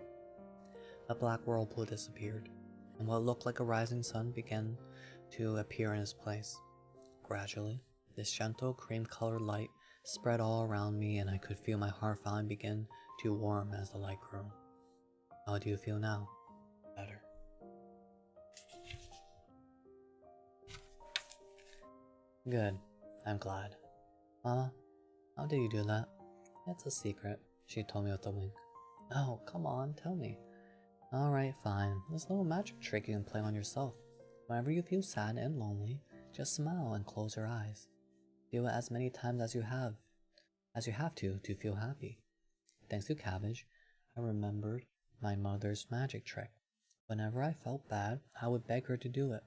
A black whirlpool disappeared, and what looked like a rising sun began to appear in its place. Gradually, this gentle cream-colored light spread all around me, and I could feel my heart finally begin to warm as the light grew. How do you feel now? Better. Good. I'm glad. Mama, how did you do that? It's a secret, she told me with a wink. Oh, come on, tell me. Alright, fine. This little magic trick you can play on yourself. Whenever you feel sad and lonely, just smile and close your eyes. Do it as many times as you have to feel happy. Thanks to Cabbage, I remembered my mother's magic trick. Whenever I felt bad, I would beg her to do it.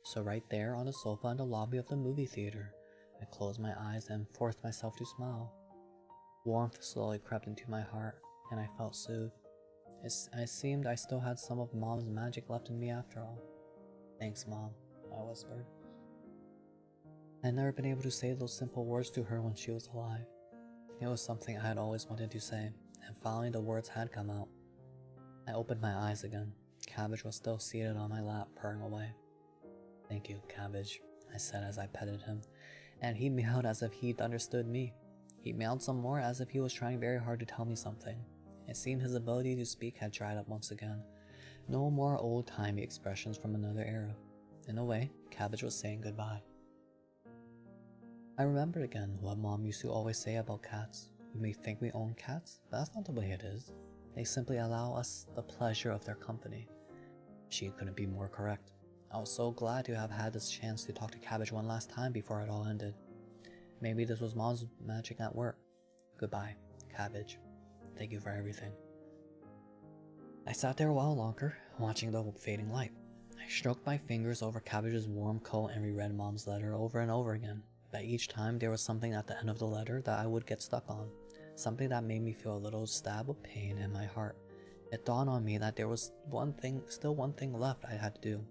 So right there on the sofa in the lobby of the movie theater, I closed my eyes and forced myself to smile. Warmth slowly crept into my heart, and I felt soothed. It seemed I still had some of Mom's magic left in me after all. Thanks, Mom, I whispered. I had never been able to say those simple words to her when she was alive. It was something I had always wanted to say, and finally the words had come out. I opened my eyes again. Cabbage was still seated on my lap, purring away. Thank you, Cabbage, I said as I petted him, and he meowed as if he'd understood me. He meowed some more as if he was trying very hard to tell me something. It seemed his ability to speak had dried up once again. No more old-timey expressions from another era. In a way, Cabbage was saying goodbye. I remembered again what Mom used to always say about cats. We may think we own cats, but that's not the way it is. They simply allow us the pleasure of their company. She couldn't be more correct. I was so glad to have had this chance to talk to Cabbage one last time before it all ended. Maybe this was Mom's magic at work. Goodbye, Cabbage. Thank you for everything. I sat there a while longer, watching the fading light. I stroked my fingers over Cabbage's warm coat and reread Mom's letter over and over again, but each time there was something at the end of the letter that I would get stuck on, something that made me feel a little stab of pain in my heart. It dawned on me that there was still one thing left I had to do.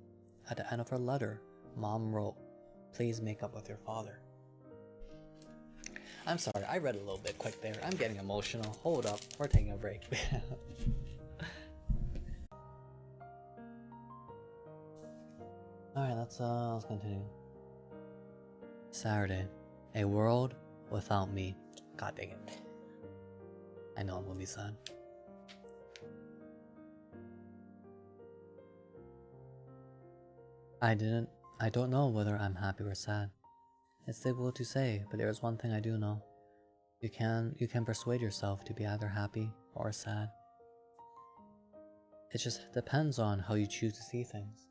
At the end of her letter, Mom wrote, "Please make up with your father." I'm sorry, I read a little bit quick there. I'm getting emotional. Hold up, we're taking a break. Alright, let's continue. Saturday. A world without me. God dang it. I know I'm gonna be sad. I don't know whether I'm happy or sad. It's difficult to say, but there is one thing I do know. You can persuade yourself to be either happy or sad. It just depends on how you choose to see things.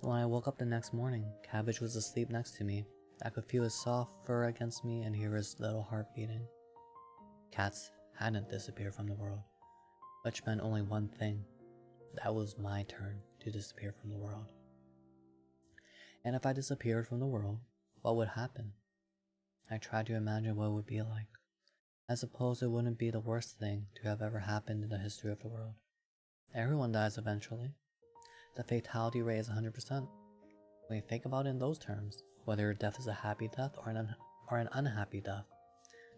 When I woke up the next morning, Cabbage was asleep next to me. I could feel his soft fur against me and hear his little heart beating. Cats hadn't disappeared from the world, which meant only one thing. That was my turn to disappear from the world. And if I disappeared from the world, what would happen? I tried to imagine what it would be like. I suppose it wouldn't be the worst thing to have ever happened in the history of the world. Everyone dies eventually. The fatality rate is 100%. When you think about it in those terms, whether your death is a happy death or an unhappy death,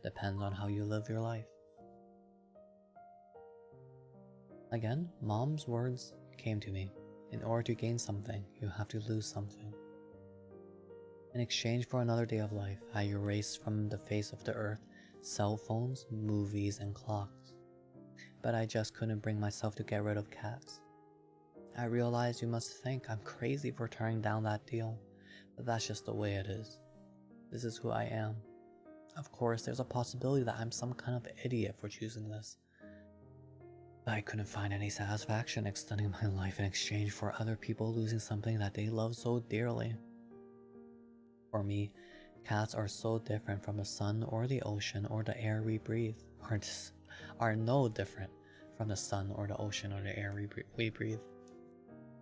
depends on how you live your life. Again, Mom's words came to me. In order to gain something, you have to lose something. In exchange for another day of life, I erased from the face of the earth cell phones, movies, and clocks. But I just couldn't bring myself to get rid of cats. I realized you must think I'm crazy for turning down that deal, but that's just the way it is. This is who I am. Of course, there's a possibility that I'm some kind of idiot for choosing this. But I couldn't find any satisfaction extending my life in exchange for other people losing something that they love so dearly. For me, cats are so different from the sun or the ocean or the air we breathe, are no different from the sun or the ocean or the air we breathe.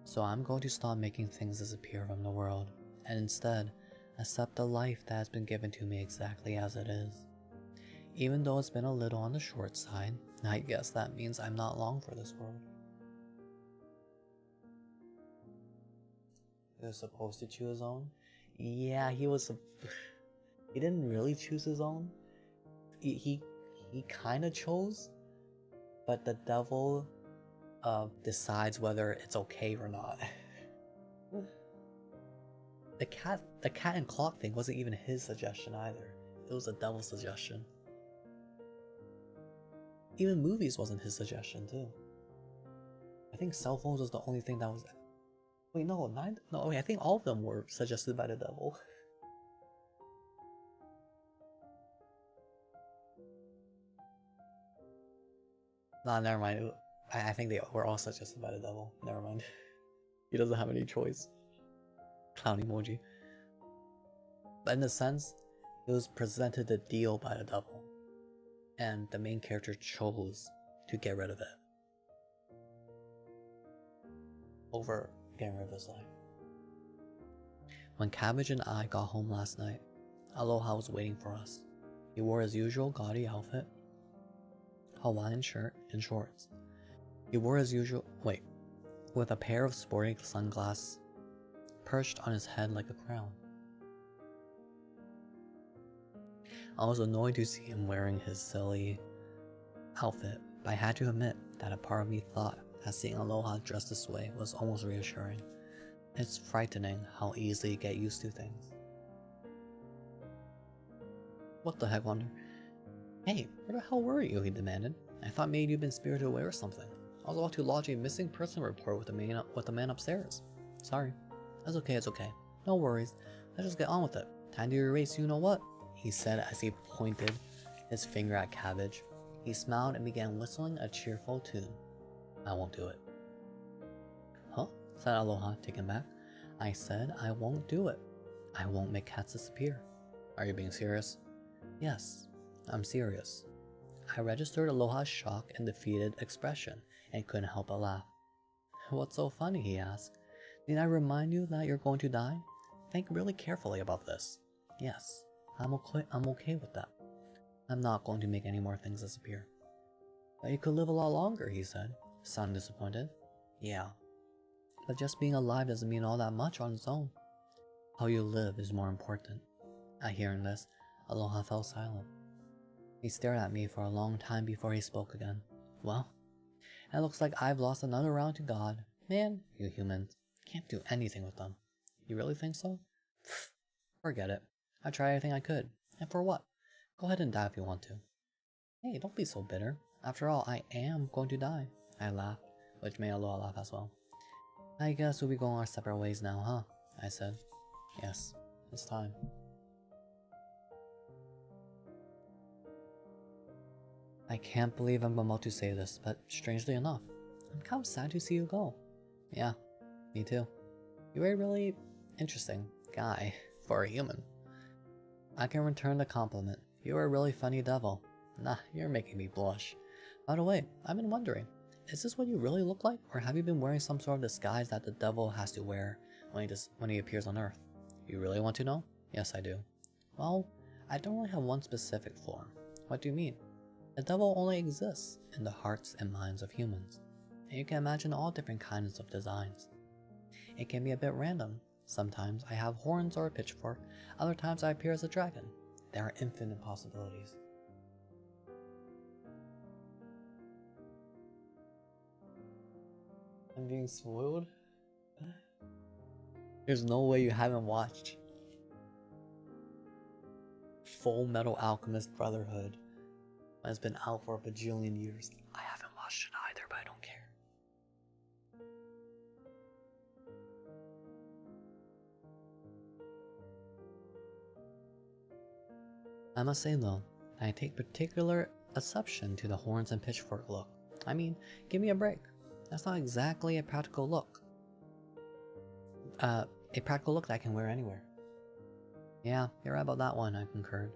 So I'm going to stop making things disappear from the world, and instead, accept the life that has been given to me exactly as it is. Even though it's been a little on the short side, I guess that means I'm not long for this world. He was supposed to choose his own? Yeah, he didn't really choose his own. He kind of chose, but the devil decides whether it's okay or not. The cat and clock thing wasn't even his suggestion either. It was the devil's suggestion. Even movies wasn't his suggestion too. I think cell phones was the only thing that was. Wait, no, I think all of them were suggested by the devil. Nah, never mind. I think they were all suggested by the devil. Never mind. He doesn't have any choice. Clown emoji. But in a sense, it was presented the deal by the devil, and the main character chose to get rid of it over getting rid of his life. When Cabbage and I got home last night, Aloha was waiting for us. He wore his usual gaudy outfit, Hawaiian shirt and shorts. He wore his usual, with a pair of sporting sunglasses perched on his head like a crown. I was annoyed to see him wearing his silly outfit, but I had to admit that a part of me thought that seeing Aloha dressed this way was almost reassuring. It's frightening how easily you get used to things. What the heck, Wonder? Hey, where the hell were you? He demanded. I thought maybe you'd been spirited away or something. I was about to lodge a missing person report with the man upstairs. Sorry. It's okay. No worries. Let's just get on with it. Time to erase you know what? He said as he pointed his finger at Cabbage. He smiled and began whistling a cheerful tune. I won't do it. Huh? Said Aloha, taken back. I said I won't do it. I won't make cats disappear. Are you being serious? Yes, I'm serious. I registered Aloha's shock and defeated expression and couldn't help but laugh. What's so funny? He asked. Did I remind you that you're going to die? Think really carefully about this. Yes, I'm okay with that. I'm not going to make any more things disappear. But you could live a lot longer, he said, sounding disappointed. Yeah, but just being alive doesn't mean all that much on its own. How you live is more important. At hearing this, Aloha fell silent. He stared at me for a long time before he spoke again. Well, it looks like I've lost another round to God. Man, you humans can't do anything with them. You really think so? Pfft, forget it. I tried everything I could. And for what? Go ahead and die if you want to. Hey, don't be so bitter. After all, I am going to die. I laughed, which made Aloha laugh as well. I guess we'll be going our separate ways now, huh? I said. Yes, it's time. I can't believe I'm about to say this, but strangely enough, I'm kind of sad to see you go. Yeah, me too. You're a really interesting guy for a human. I can return the compliment. You're a really funny devil. Nah, you're making me blush. By the way, I've been wondering, is this what you really look like, or have you been wearing some sort of disguise that the devil has to wear when he appears on Earth? You really want to know? Yes, I do. Well, I don't really have one specific form. What do you mean? The devil only exists in the hearts and minds of humans, and you can imagine all different kinds of designs. It can be a bit random. Sometimes I have horns or a pitchfork, other times I appear as a dragon. There are infinite possibilities. I'm being spoiled? There's no way you haven't watched Full Metal Alchemist Brotherhood. It's been out for a bajillion years. I haven't watched it either, but I don't care. I must say though, I take particular exception to the horns and pitchfork look. I mean, give me a break. That's not exactly a practical look. A practical look that I can wear anywhere. Yeah, you're right about that one, I concurred.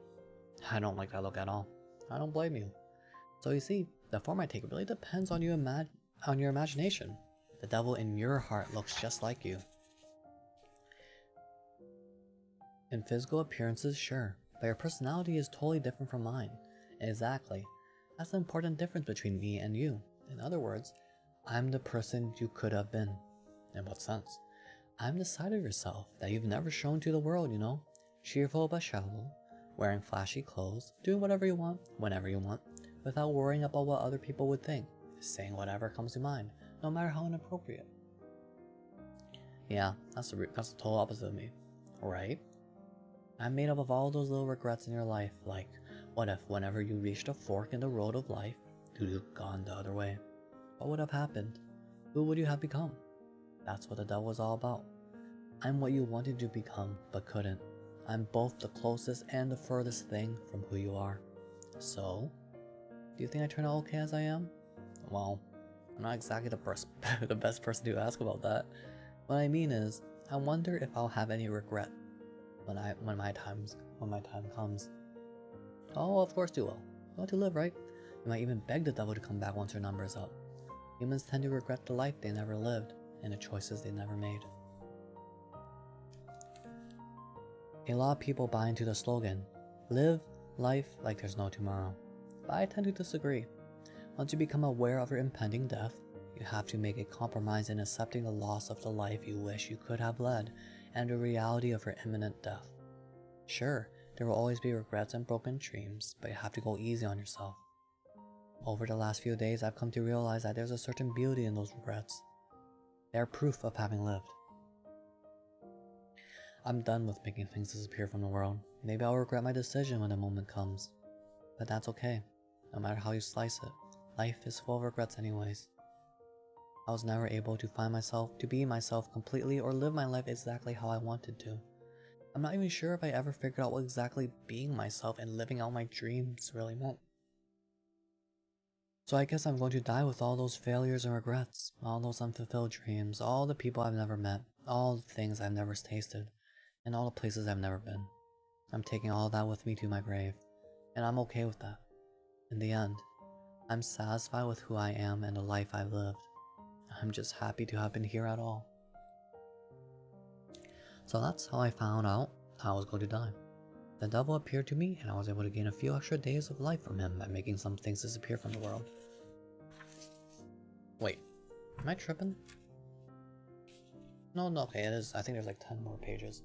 I don't like that look at all. I don't blame you. So you see, the form I take really depends on your imagination. The devil in your heart looks just like you. In physical appearances, sure, but your personality is totally different from mine. Exactly. That's the important difference between me and you. In other words, I'm the person you could have been. In what sense? I'm the side of yourself that you've never shown to the world, you know? Cheerful but shallow, wearing flashy clothes, doing whatever you want, whenever you want, without worrying about what other people would think, saying whatever comes to mind, no matter how inappropriate. Yeah, that's the total opposite of me, right? I'm made up of all those little regrets in your life, like, what if whenever you reached a fork in the road of life, you'd gone the other way? What would have happened? Who would you have become? That's what the devil is all about. I'm what you wanted to become, but couldn't. I'm both the closest and the furthest thing from who you are. So, do you think I turn out okay as I am? Well, I'm not exactly the best person to ask about that. What I mean is, I wonder if I'll have any regret when my time comes. Oh, of course you will. You want to live, right? You might even beg the devil to come back once your number is up. Humans tend to regret the life they never lived and the choices they never made. A lot of people buy into the slogan, live life like there's no tomorrow. But I tend to disagree. Once you become aware of your impending death, you have to make a compromise in accepting the loss of the life you wish you could have led and the reality of your imminent death. Sure, there will always be regrets and broken dreams, but you have to go easy on yourself. Over the last few days, I've come to realize that there's a certain beauty in those regrets. They are proof of having lived. I'm done with making things disappear from the world. Maybe I'll regret my decision when the moment comes. But that's okay. No matter how you slice it, life is full of regrets anyways. I was never able to be myself completely or live my life exactly how I wanted to. I'm not even sure if I ever figured out what exactly being myself and living out my dreams really meant. So I guess I'm going to die with all those failures and regrets, all those unfulfilled dreams, all the people I've never met, all the things I've never tasted, and all the places I've never been. I'm taking all that with me to my grave, and I'm okay with that. In the end, I'm satisfied with who I am and the life I've lived. I'm just happy to have been here at all. So that's how I found out I was going to die. The devil appeared to me, and I was able to gain a few extra days of life from him by making some things disappear from the world. Wait, am I tripping? No, okay, it is. I think there's like 10 more pages.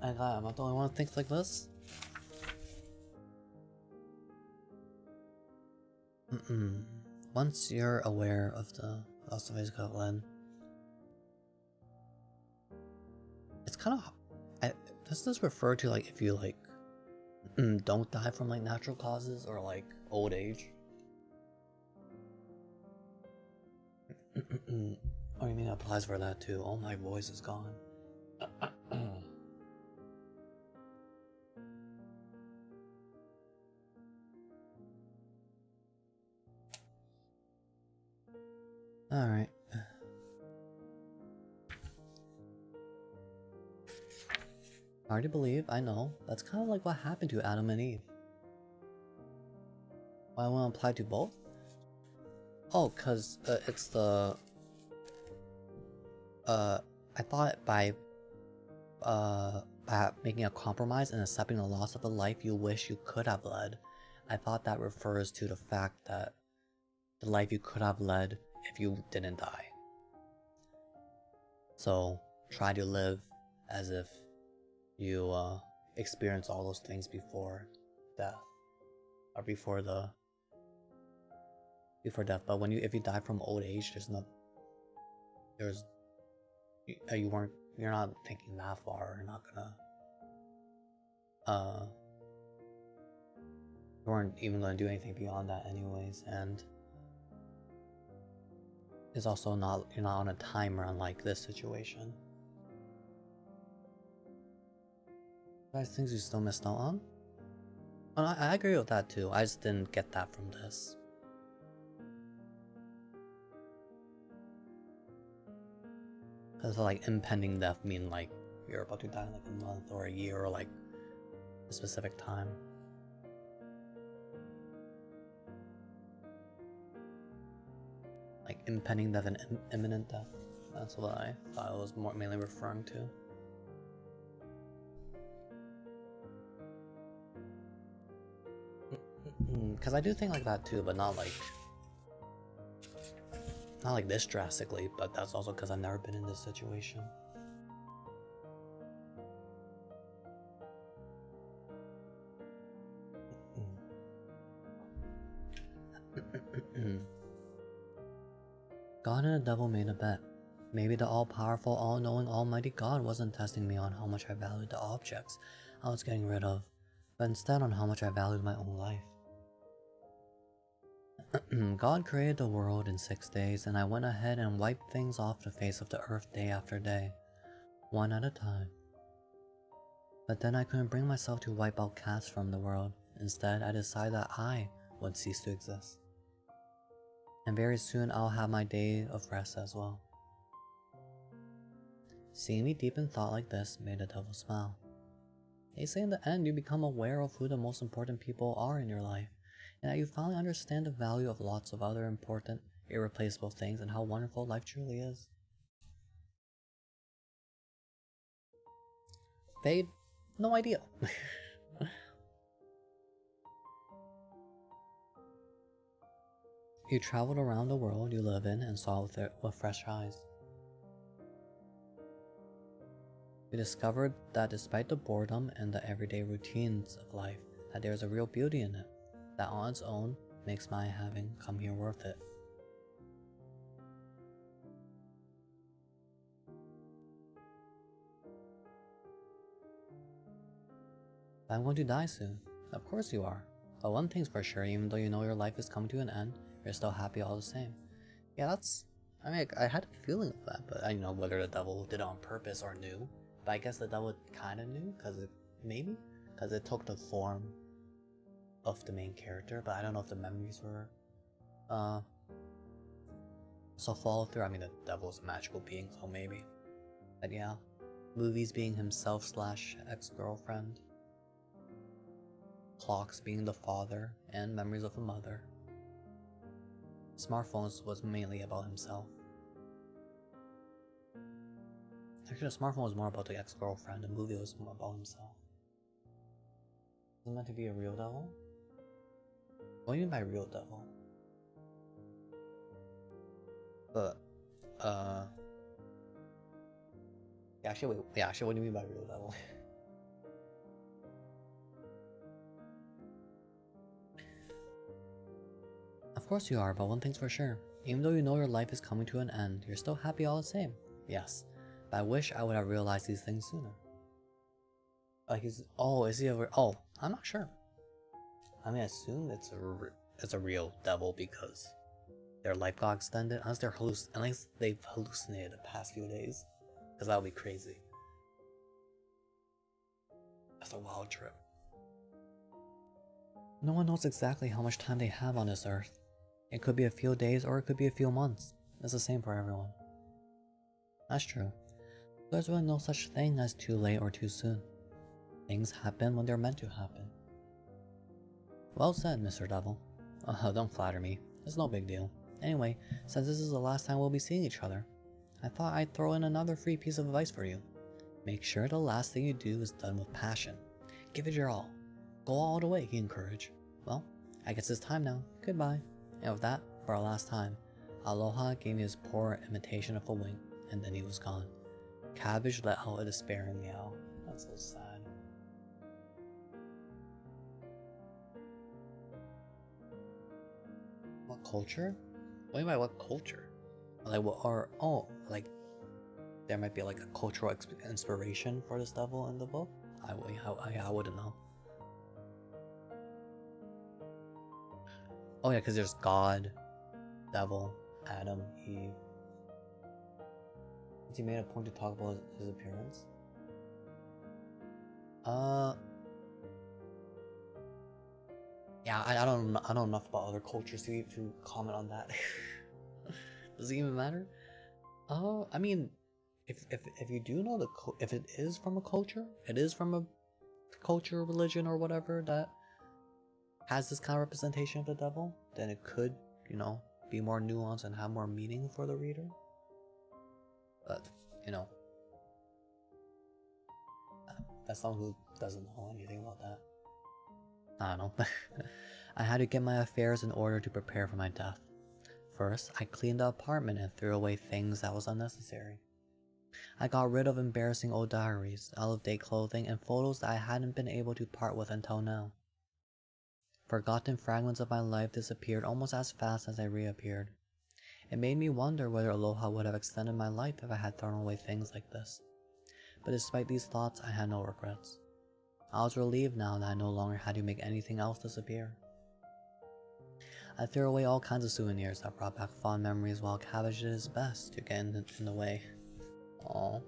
I'm not the only one who thinks like this. Once you're aware of the loss of his led, it's kind of. Does this refer to like if you like don't die from like natural causes or like old age? Oh, you mean it applies for that too? Oh, my voice is gone. Alright. Hard to believe, I know. That's kind of like what happened to Adam and Eve. Why won't apply to both? Oh, cause it's the... I thought by making a compromise and accepting the loss of a life you wish you could have led, I thought that refers to the fact that the life you could have led if you didn't die. So, try to live as if you experience all those things before death. Or before death. But if you die from old age, you're not thinking that far. You're not gonna you weren't even gonna do anything beyond that anyways, and it's also you're not on a timer unlike this situation. Guys, things you still missed out on? Oh, I agree with that too. I just didn't get that from this. Cause like impending death mean like you're about to die in like a month or a year or like a specific time. Like impending death and imminent death. That's what I thought it was mainly referring to. Cause I do think like that too, but not like this drastically, but that's also because I've never been in this situation. God and the devil made a bet. Maybe the all-powerful, all-knowing, almighty God wasn't testing me on how much I valued the objects I was getting rid of, but instead on how much I valued my own life. God created the world in 6 days, and I went ahead and wiped things off the face of the earth day after day, one at a time. But then I couldn't bring myself to wipe out cats from the world. Instead, I decided that I would cease to exist. And very soon I'll have my day of rest as well. Seeing me deep in thought like this made the devil smile. They say in the end you become aware of who the most important people are in your life, and that you finally understand the value of lots of other important, irreplaceable things and how wonderful life truly is. Fade? No idea. You traveled around the world you live in and saw it with fresh eyes. You discovered that despite the boredom and the everyday routines of life, that there's a real beauty in it, that on its own makes my having come here worth it. I'm going to die soon. Of course you are. But one thing's for sure, even though you know your life is coming to an end, you're still happy all the same. Yeah, I mean, I had a feeling of that, but I don't know whether the devil did it on purpose or knew. But I guess the devil kinda knew, because it took the form of the main character, but I don't know if the memories were, so follow through. I mean, the devil's a magical being, so maybe. But yeah, movies being himself / ex-girlfriend. Clocks being the father, and memories of a mother. Smartphones was mainly about himself. Actually, the smartphone was more about the ex-girlfriend, the movie was more about himself. Is it meant to be a real devil? What do you mean by real devil? But, actually, what do you mean by real devil? course you are, but one thing's for sure. Even though you know your life is coming to an end, you're still happy all the same. Yes, but I wish I would have realized these things sooner. Like, is he ever? Oh, I'm not sure. I mean, I assume it's a real devil because their life got extended. Unless they've hallucinated the past few days, because that would be crazy. That's a wild trip. No one knows exactly how much time they have on this earth. It could be a few days or it could be a few months. It's the same for everyone. That's true. There's really no such thing as too late or too soon. Things happen when they're meant to happen. Well said, Mr. Devil. Don't flatter me. It's no big deal. Anyway, since this is the last time we'll be seeing each other, I thought I'd throw in another free piece of advice for you. Make sure the last thing you do is done with passion. Give it your all. Go all the way, he encouraged. Well, I guess it's time now. Goodbye. And with that, for our last time, Aloha gave me his poor imitation of a wink, and then he was gone. Cabbage let out a despairing yell. That's so sad. What culture? What do you mean by what culture? Like what are like there might be like a cultural inspiration for this devil in the book? I wouldn't know. Oh yeah, because there's God, devil, Adam, Eve. Has he made a point to talk about his appearance? Yeah, I don't know enough about other cultures to comment on that. Does it even matter? I mean, if you do know if it is from a culture, religion, or whatever that has this kind of representation of the devil, then it could, be more nuanced and have more meaning for the reader. But, that's someone who doesn't know anything about that. I don't know. I had to get my affairs in order to prepare for my death. First, I cleaned the apartment and threw away things that was unnecessary. I got rid of embarrassing old diaries, out-of-date clothing, and photos that I hadn't been able to part with until now. Forgotten fragments of my life disappeared almost as fast as I reappeared. It made me wonder whether Aloha would have extended my life if I had thrown away things like this. But despite these thoughts, I had no regrets. I was relieved now that I no longer had to make anything else disappear. I threw away all kinds of souvenirs that brought back fond memories while Cabbage did his best to get in the way. Aww.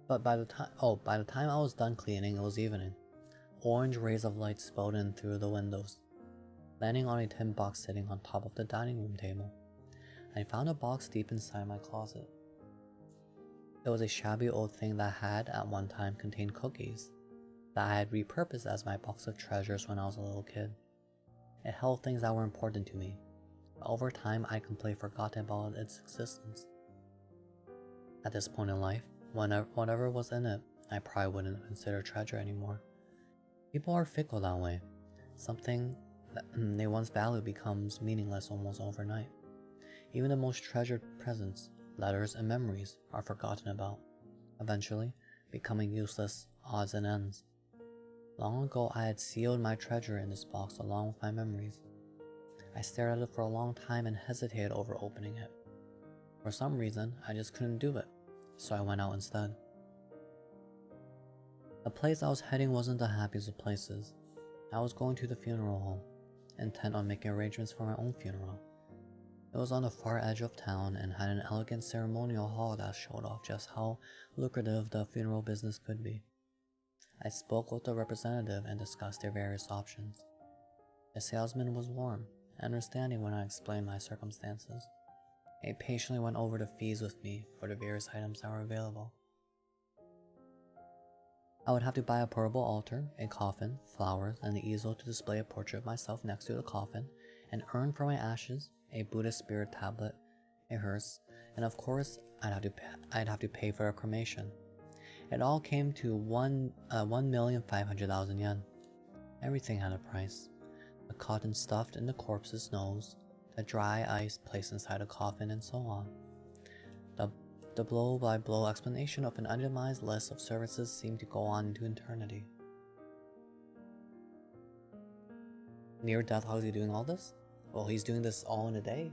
But by the time I was done cleaning, it was evening. Orange rays of light spilled in through the windows, landing on a tin box sitting on top of the dining room table. I found a box deep inside my closet. It was a shabby old thing that had, at one time, contained cookies that I had repurposed as my box of treasures when I was a little kid. It held things that were important to me, but over time I completely forgot about its existence. At this point in life, whatever was in it, I probably wouldn't consider treasure anymore. People are fickle that way. Something that they once valued becomes meaningless almost overnight. Even the most treasured presents, letters, and memories are forgotten about, eventually becoming useless odds and ends. Long ago I had sealed my treasure in this box along with my memories. I stared at it for a long time and hesitated over opening it. For some reason, I just couldn't do it, so I went out instead. The place I was heading wasn't the happiest of places. I was going to the funeral home, intent on making arrangements for my own funeral. It was on the far edge of town and had an elegant ceremonial hall that showed off just how lucrative the funeral business could be. I spoke with the representative and discussed their various options. The salesman was warm, understanding when I explained my circumstances. He patiently went over the fees with me for the various items that were available. I would have to buy a portable altar, a coffin, flowers, and an easel to display a portrait of myself next to the coffin, an urn for my ashes, a Buddhist spirit tablet, a hearse, and of course, I'd have to pay for a cremation. It all came to 1,500,000 yen. Everything had a price. The cotton stuffed in the corpse's nose, the dry ice placed inside a coffin, and so on. The blow-by-blow explanation of an itemized list of services seemed to go on into eternity. Near death, how is he doing all this? Well, he's doing this all in a day.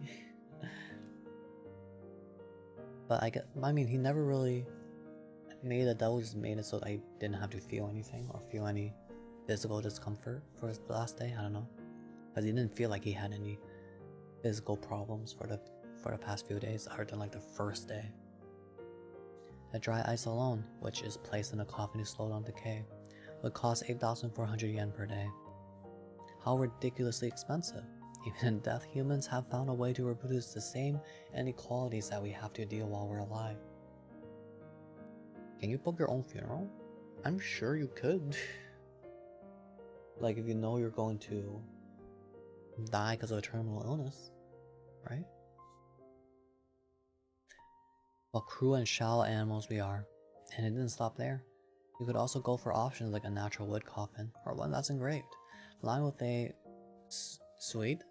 But I mean, he never really made it. That was made it so that I didn't have to feel anything or feel any physical discomfort for his last day. I don't know, because he didn't feel like he had any physical problems for the past few days, other than like the first day. The dry ice alone, which is placed in a coffin to slow down decay, would cost 8,400 yen per day. How ridiculously expensive! Even in death, humans have found a way to reproduce the same inequalities that we have to deal while we're alive. Can you book your own funeral? I'm sure you could. Like, if you know you're going to die because of a terminal illness, right? What cruel and shallow animals we are. And it didn't stop there. You could also go for options like a natural wood coffin, or one that's engraved, lined with a suede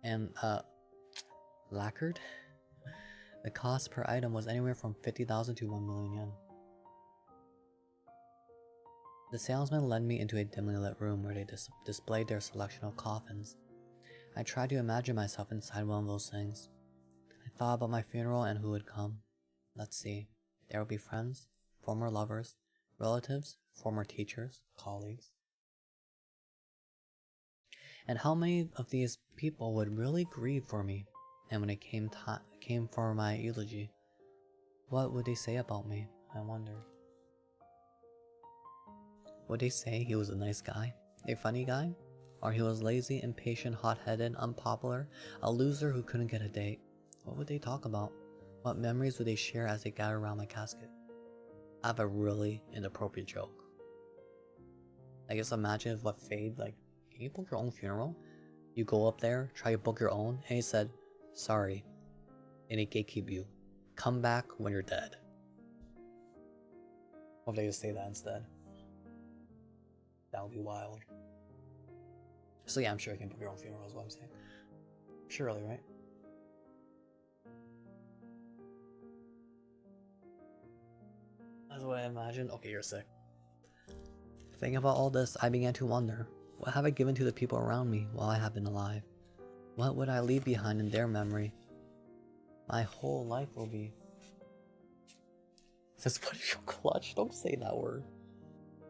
and lacquered. The cost per item was anywhere from 50,000 to 1 million yen. The salesman led me into a dimly lit room where they displayed their selection of coffins. I tried to imagine myself inside one of those things. I thought about my funeral and who would come. Let's see. There would be friends, former lovers, relatives, former teachers, colleagues. And how many of these people would really grieve for me? And when it came for my eulogy, what would they say about me? I wonder. Would they say he was a nice guy, a funny guy? Or he was lazy, impatient, hot-headed, unpopular, a loser who couldn't get a date? What would they talk about? What memories would they share as they gather around my casket? I have a really inappropriate joke. I guess imagine if what Fade, like, can you book your own funeral? You go up there, try to book your own, and he said, sorry, and he gatekeep you. Come back when you're dead. What if they just say that instead? That would be wild. So yeah, I'm sure you can book your own funeral is what I'm saying. Surely, right? That's what I imagine. Okay, you're sick. Thinking about all this, I began to wonder, what have I given to the people around me while I have been alive? What would I leave behind in their memory? My whole life will be... Says, what if you clutch? Don't say that word.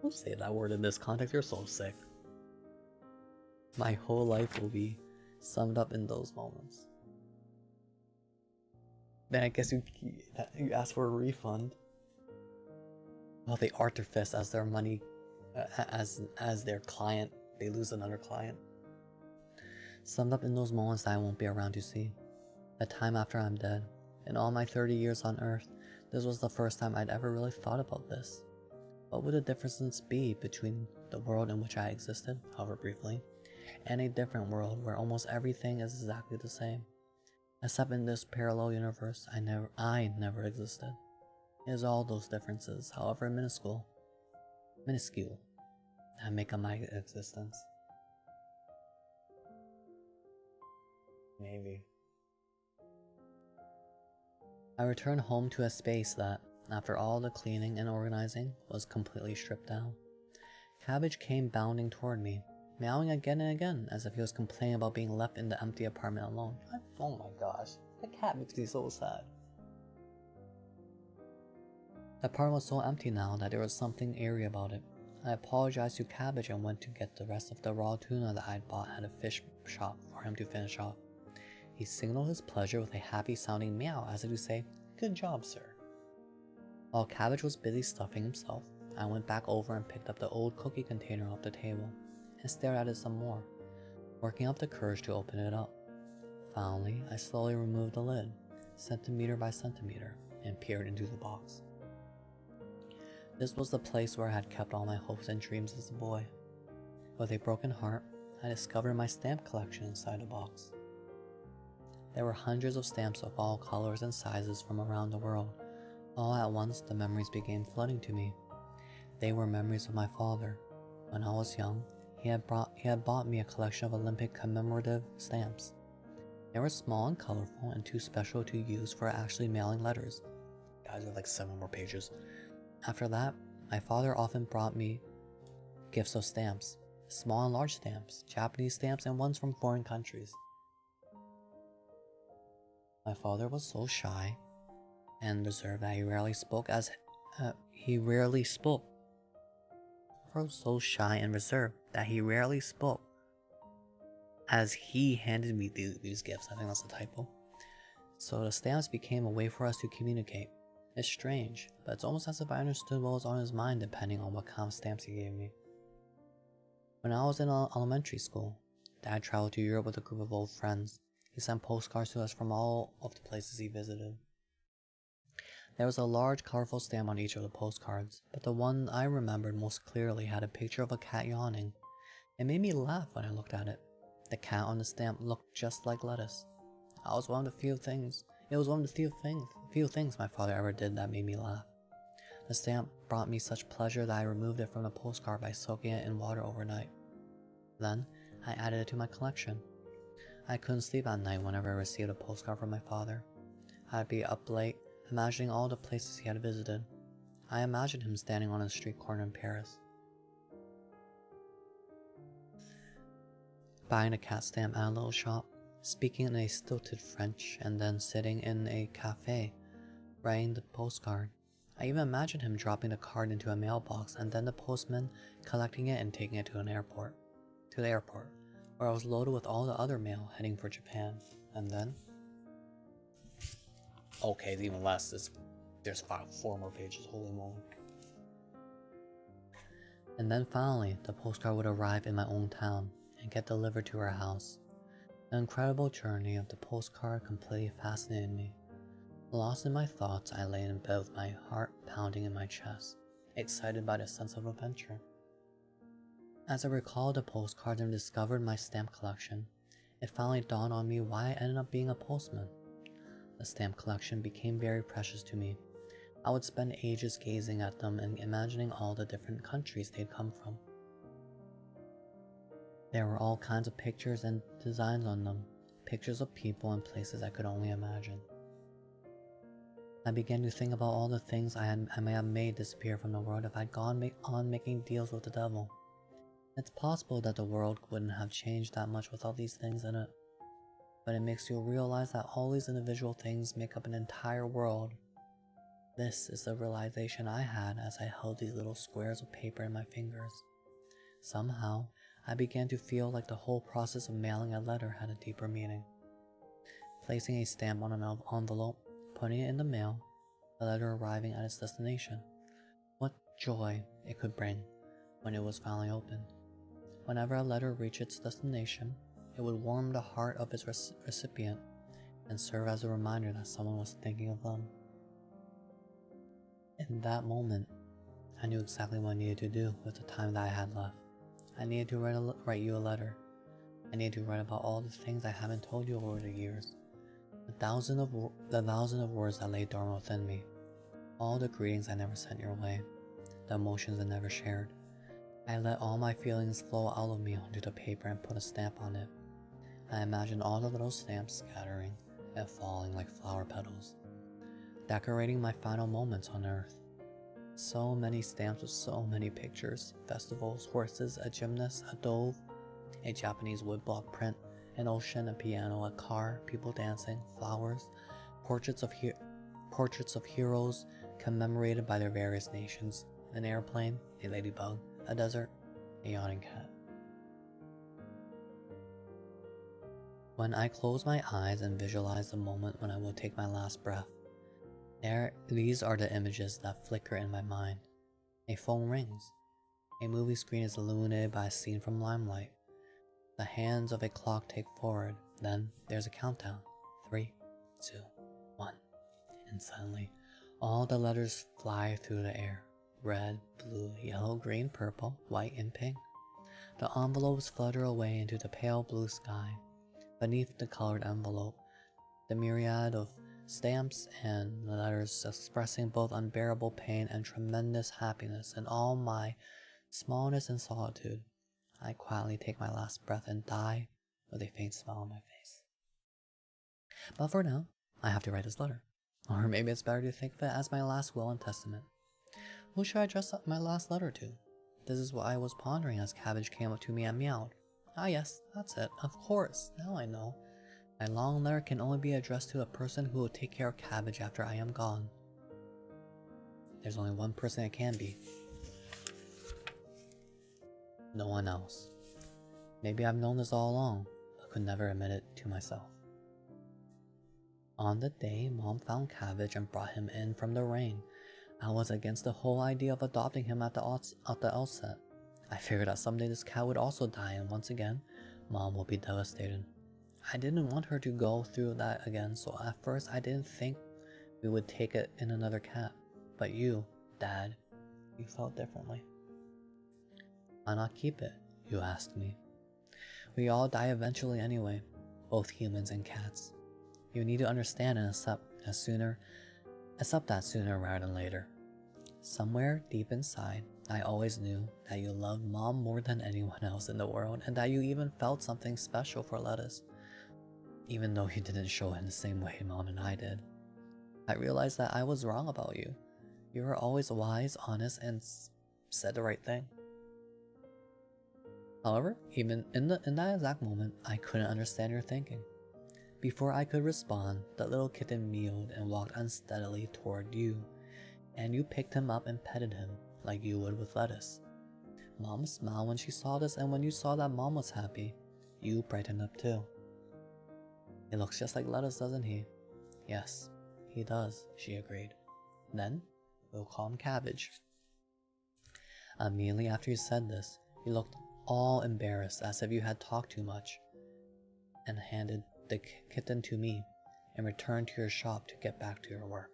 Don't say that word in this context, you're so sick. My whole life will be summed up in those moments. Then I guess you ask for a refund. Well, they artifice as their money, as their client. They lose another client. Summed up in those moments that I won't be around to see. The time after I'm dead. In all my 30 years on Earth, this was the first time I'd ever really thought about this. What would the differences be between the world in which I existed, however briefly, and a different world where almost everything is exactly the same? Except in this parallel universe, I never existed. It is all those differences, however minuscule, that make up my existence. Maybe. I returned home to a space that, after all the cleaning and organizing, was completely stripped down. Cabbage came bounding toward me, meowing again and again as if he was complaining about being left in the empty apartment alone. Oh my gosh, the cat makes me so sad. The apartment was so empty now that there was something eerie about it. I apologized to Cabbage and went to get the rest of the raw tuna that I'd bought at a fish shop for him to finish off. He signaled his pleasure with a happy-sounding meow as if to say, "Good job, sir." While Cabbage was busy stuffing himself, I went back over and picked up the old cookie container off the table and stared at it some more, working up the courage to open it up. Finally, I slowly removed the lid, centimeter by centimeter, and peered into the box. This was the place where I had kept all my hopes and dreams as a boy. With a broken heart, I discovered my stamp collection inside the box. There were hundreds of stamps of all colors and sizes from around the world. All at once, the memories began flooding to me. They were memories of my father. When I was young, he had bought me a collection of Olympic commemorative stamps. They were small and colorful and too special to use for actually mailing letters. guys, with like 7 more pages. After that, my father often brought me gifts of stamps, small and large stamps, Japanese stamps, and ones from foreign countries. My father was so shy and reserved that he rarely spoke as he handed me these gifts. I think that's a typo. So the stamps became a way for us to communicate. It's strange, but it's almost as if I understood what was on his mind depending on what kind of stamps he gave me. When I was in elementary school, Dad traveled to Europe with a group of old friends. He sent postcards to us from all of the places he visited. There was a large, colorful stamp on each of the postcards, but the one I remembered most clearly had a picture of a cat yawning. It made me laugh when I looked at it. The cat on the stamp looked just like lettuce. It was one of the few things my father ever did that made me laugh. The stamp brought me such pleasure that I removed it from the postcard by soaking it in water overnight. Then, I added it to my collection. I couldn't sleep at night whenever I received a postcard from my father. I'd be up late, imagining all the places he had visited. I imagined him standing on a street corner in Paris, buying a cat stamp at a little shop, speaking in a stilted French, and then sitting in a cafe, writing the postcard. I even imagined him dropping the card into a mailbox and then the postman collecting it and taking it to the airport, where I was loaded with all the other mail heading for Japan. And then, okay, it's even less. There's 4 more pages. Holy moly! And then finally, the postcard would arrive in my own town and get delivered to our house. The incredible journey of the postcard completely fascinated me. Lost in my thoughts, I lay in bed with my heart pounding in my chest, excited by the sense of adventure. As I recalled the postcards and discovered my stamp collection, it finally dawned on me why I ended up being a postman. The stamp collection became very precious to me. I would spend ages gazing at them and imagining all the different countries they'd come from. There were all kinds of pictures and designs on them, pictures of people and places I could only imagine. I began to think about all the things I may have made disappear from the world if I'd gone on making deals with the devil. It's possible that the world wouldn't have changed that much without these things in it, but it makes you realize that all these individual things make up an entire world. This is the realization I had as I held these little squares of paper in my fingers. Somehow, I began to feel like the whole process of mailing a letter had a deeper meaning. Placing a stamp on an envelope, putting it in the mail, the letter arriving at its destination. What joy it could bring when it was finally opened. Whenever a letter reached its destination, it would warm the heart of its recipient and serve as a reminder that someone was thinking of them. In that moment, I knew exactly what I needed to do with the time that I had left. I needed to write you a letter. I needed to write about all the things I haven't told you over the years. The thousand of words that lay dormant within me. All the greetings I never sent your way. The emotions I never shared. I let all my feelings flow out of me onto the paper and put a stamp on it. I imagined all the little stamps scattering and falling like flower petals, decorating my final moments on earth. So many stamps with so many pictures, festivals, horses, a gymnast, a dove, a Japanese woodblock print, an ocean, a piano, a car, people dancing, flowers, portraits of heroes commemorated by their various nations, an airplane, a ladybug, a desert, a yawning cat. When I close my eyes and visualize the moment when I will take my last breath, these are the images that flicker in my mind. A phone rings. A movie screen is illuminated by a scene from Limelight. The hands of a clock take forward. Then there's a countdown. 3, 2, 1. And suddenly, all the letters fly through the air. Red, blue, yellow, green, purple, white, and pink. The envelopes flutter away into the pale blue sky. Beneath the colored envelope, the myriad of stamps and letters expressing both unbearable pain and tremendous happiness in all my smallness and solitude. I quietly take my last breath and die with a faint smile on my face. But for now, I have to write this letter. Or maybe it's better to think of it as my last will and testament. Who should I address my last letter to? This is what I was pondering as Cabbage came up to me and meowed. Ah yes, that's it, of course, now I know. My long letter can only be addressed to a person who will take care of Cabbage after I am gone. There's only one person it can be. No one else. Maybe I've known this all along, but could never admit it to myself. On the day Mom found Cabbage and brought him in from the rain, I was against the whole idea of adopting him at the outset. I figured that someday this cat would also die, and once again, Mom would be devastated. I didn't want her to go through that again, so at first I didn't think we would take it in another cat. But you, Dad, you felt differently. Why not keep it? You asked me. We all die eventually anyway, both humans and cats. You need to understand and accept that sooner rather than later. Somewhere deep inside, I always knew that you loved Mom more than anyone else in the world, and that you even felt something special for Lettuce, even though you didn't show it in the same way Mom and I did. I realized that I was wrong about you. You were always wise, honest, and said the right thing. However, even in that exact moment, I couldn't understand your thinking. Before I could respond, the little kitten meowed and walked unsteadily toward you, and you picked him up and petted him like you would with Lettuce. Mom smiled when she saw this, and when you saw that Mom was happy, you brightened up too. He looks just like Lettuce, doesn't he? Yes, he does, she agreed. Then, we'll call him Cabbage. Immediately after you said this, you looked all embarrassed, as if you had talked too much, and handed the kitten to me and returned to your shop to get back to your work.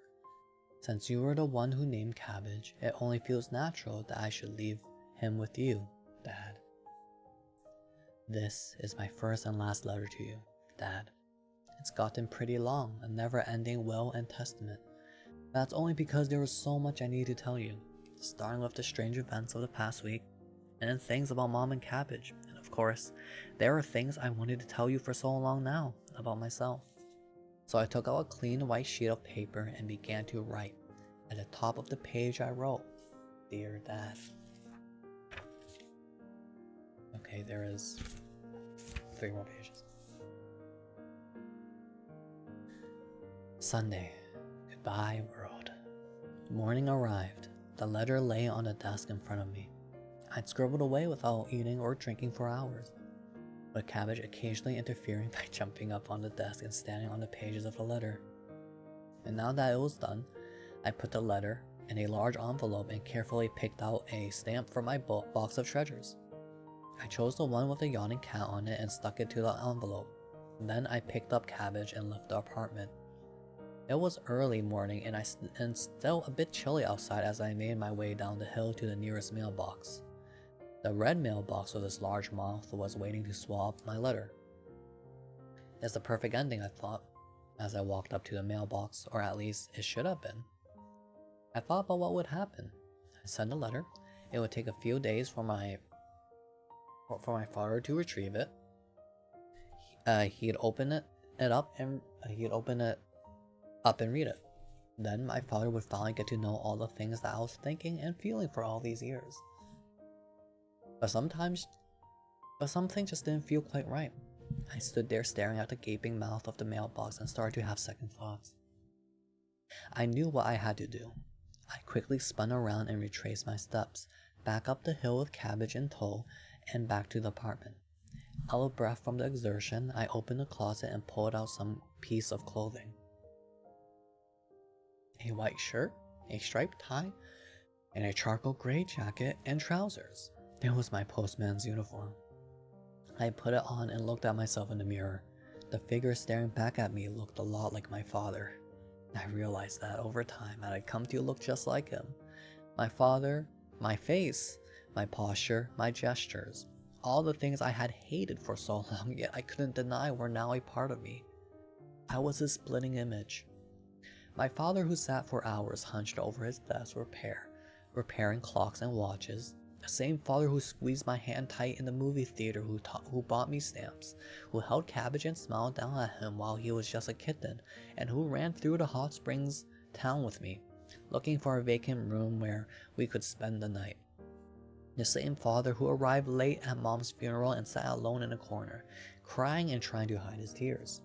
Since you were the one who named Cabbage, it only feels natural that I should leave him with you, Dad. This is my first and last letter to you, Dad. It's gotten pretty long, a never-ending will and testament. That's only because there was so much I needed to tell you, starting with the strange events of the past week, and then things about Mom and Cabbage, and of course, there are things I wanted to tell you for so long now, about myself. So I took out a clean white sheet of paper and began to write. At the top of the page I wrote, Dear Dad. Okay, there is 3 more pages. Sunday. Goodbye, world. Morning arrived. The letter lay on the desk in front of me. I'd scribbled away without eating or drinking for hours, with Cabbage occasionally interfering by jumping up on the desk and standing on the pages of the letter. And now that it was done, I put the letter in a large envelope and carefully picked out a stamp for my box of treasures. I chose the one with the yawning cat on it and stuck it to the envelope. Then I picked up Cabbage and left the apartment. It was early morning and still a bit chilly outside as I made my way down the hill to the nearest mailbox. The red mailbox with its large mouth was waiting to swallow up my letter. It's the perfect ending, I thought, as I walked up to the mailbox, or at least it should have been. I thought about what would happen. I sent a letter. It would take a few days for my father to retrieve it. He'd open it up and read it. Then my father would finally get to know all the things that I was thinking and feeling for all these years. But some things just didn't feel quite right. I stood there staring at the gaping mouth of the mailbox and started to have second thoughts. I knew what I had to do. I quickly spun around and retraced my steps, back up the hill with Cabbage in tow, and back to the apartment. Out of breath from the exertion, I opened the closet and pulled out some piece of clothing. A white shirt, a striped tie, and a charcoal gray jacket and trousers. It was my postman's uniform. I put it on and looked at myself in the mirror. The figure staring back at me looked a lot like my father. I realized that over time I had come to look just like him. My father, my face, my posture, my gestures, all the things I had hated for so long yet I couldn't deny were now a part of me. I was his splitting image. My father, who sat for hours hunched over his desk repairing clocks and watches, The same father who squeezed my hand tight in the movie theater, who bought me stamps, who held Cabbage and smiled down at him while he was just a kitten, and who ran through the hot springs town with me, looking for a vacant room where we could spend the night. The same father who arrived late at Mom's funeral and sat alone in a corner, crying and trying to hide his tears.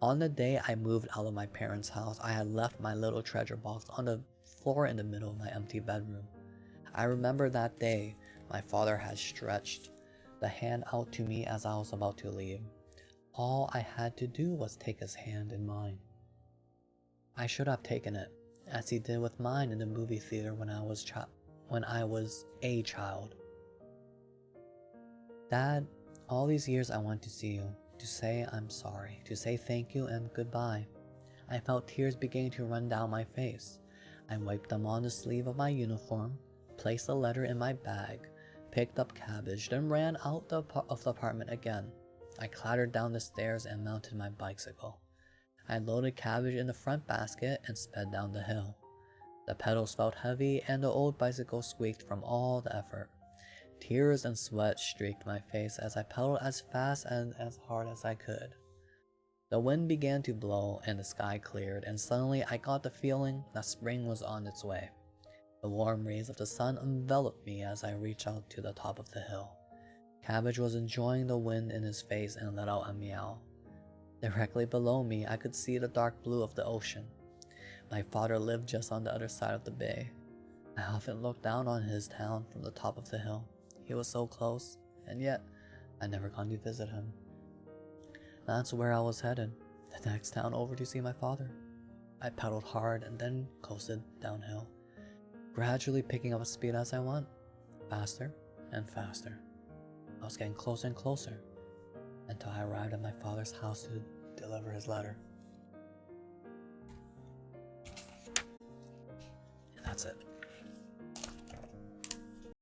On the day I moved out of my parents' house, I had left my little treasure box on the floor in the middle of my empty bedroom. I remember that day, my father had stretched the hand out to me as I was about to leave. All I had to do was take his hand in mine. I should have taken it, as he did with mine in the movie theater when I was a child. Dad, all these years I wanted to see you, to say I'm sorry, to say thank you and goodbye. I felt tears beginning to run down my face. I wiped them on the sleeve of my uniform, placed the letter in my bag, picked up Cabbage, then ran out of the apartment again. I clattered down the stairs and mounted my bicycle. I loaded Cabbage in the front basket and sped down the hill. The pedals felt heavy and the old bicycle squeaked from all the effort. Tears and sweat streaked my face as I pedaled as fast and as hard as I could. The wind began to blow and the sky cleared, and suddenly I got the feeling that spring was on its way. The warm rays of the sun enveloped me as I reached out to the top of the hill. Cabbage was enjoying the wind in his face and let out a meow. Directly below me, I could see the dark blue of the ocean. My father lived just on the other side of the bay. I often looked down on his town from the top of the hill. He was so close, and yet I never got to visit him. That's where I was headed, the next town over to see my father. I pedaled hard and then coasted downhill, gradually picking up speed as I went, faster and faster. I was getting closer and closer until I arrived at my father's house to deliver his letter. And that's it.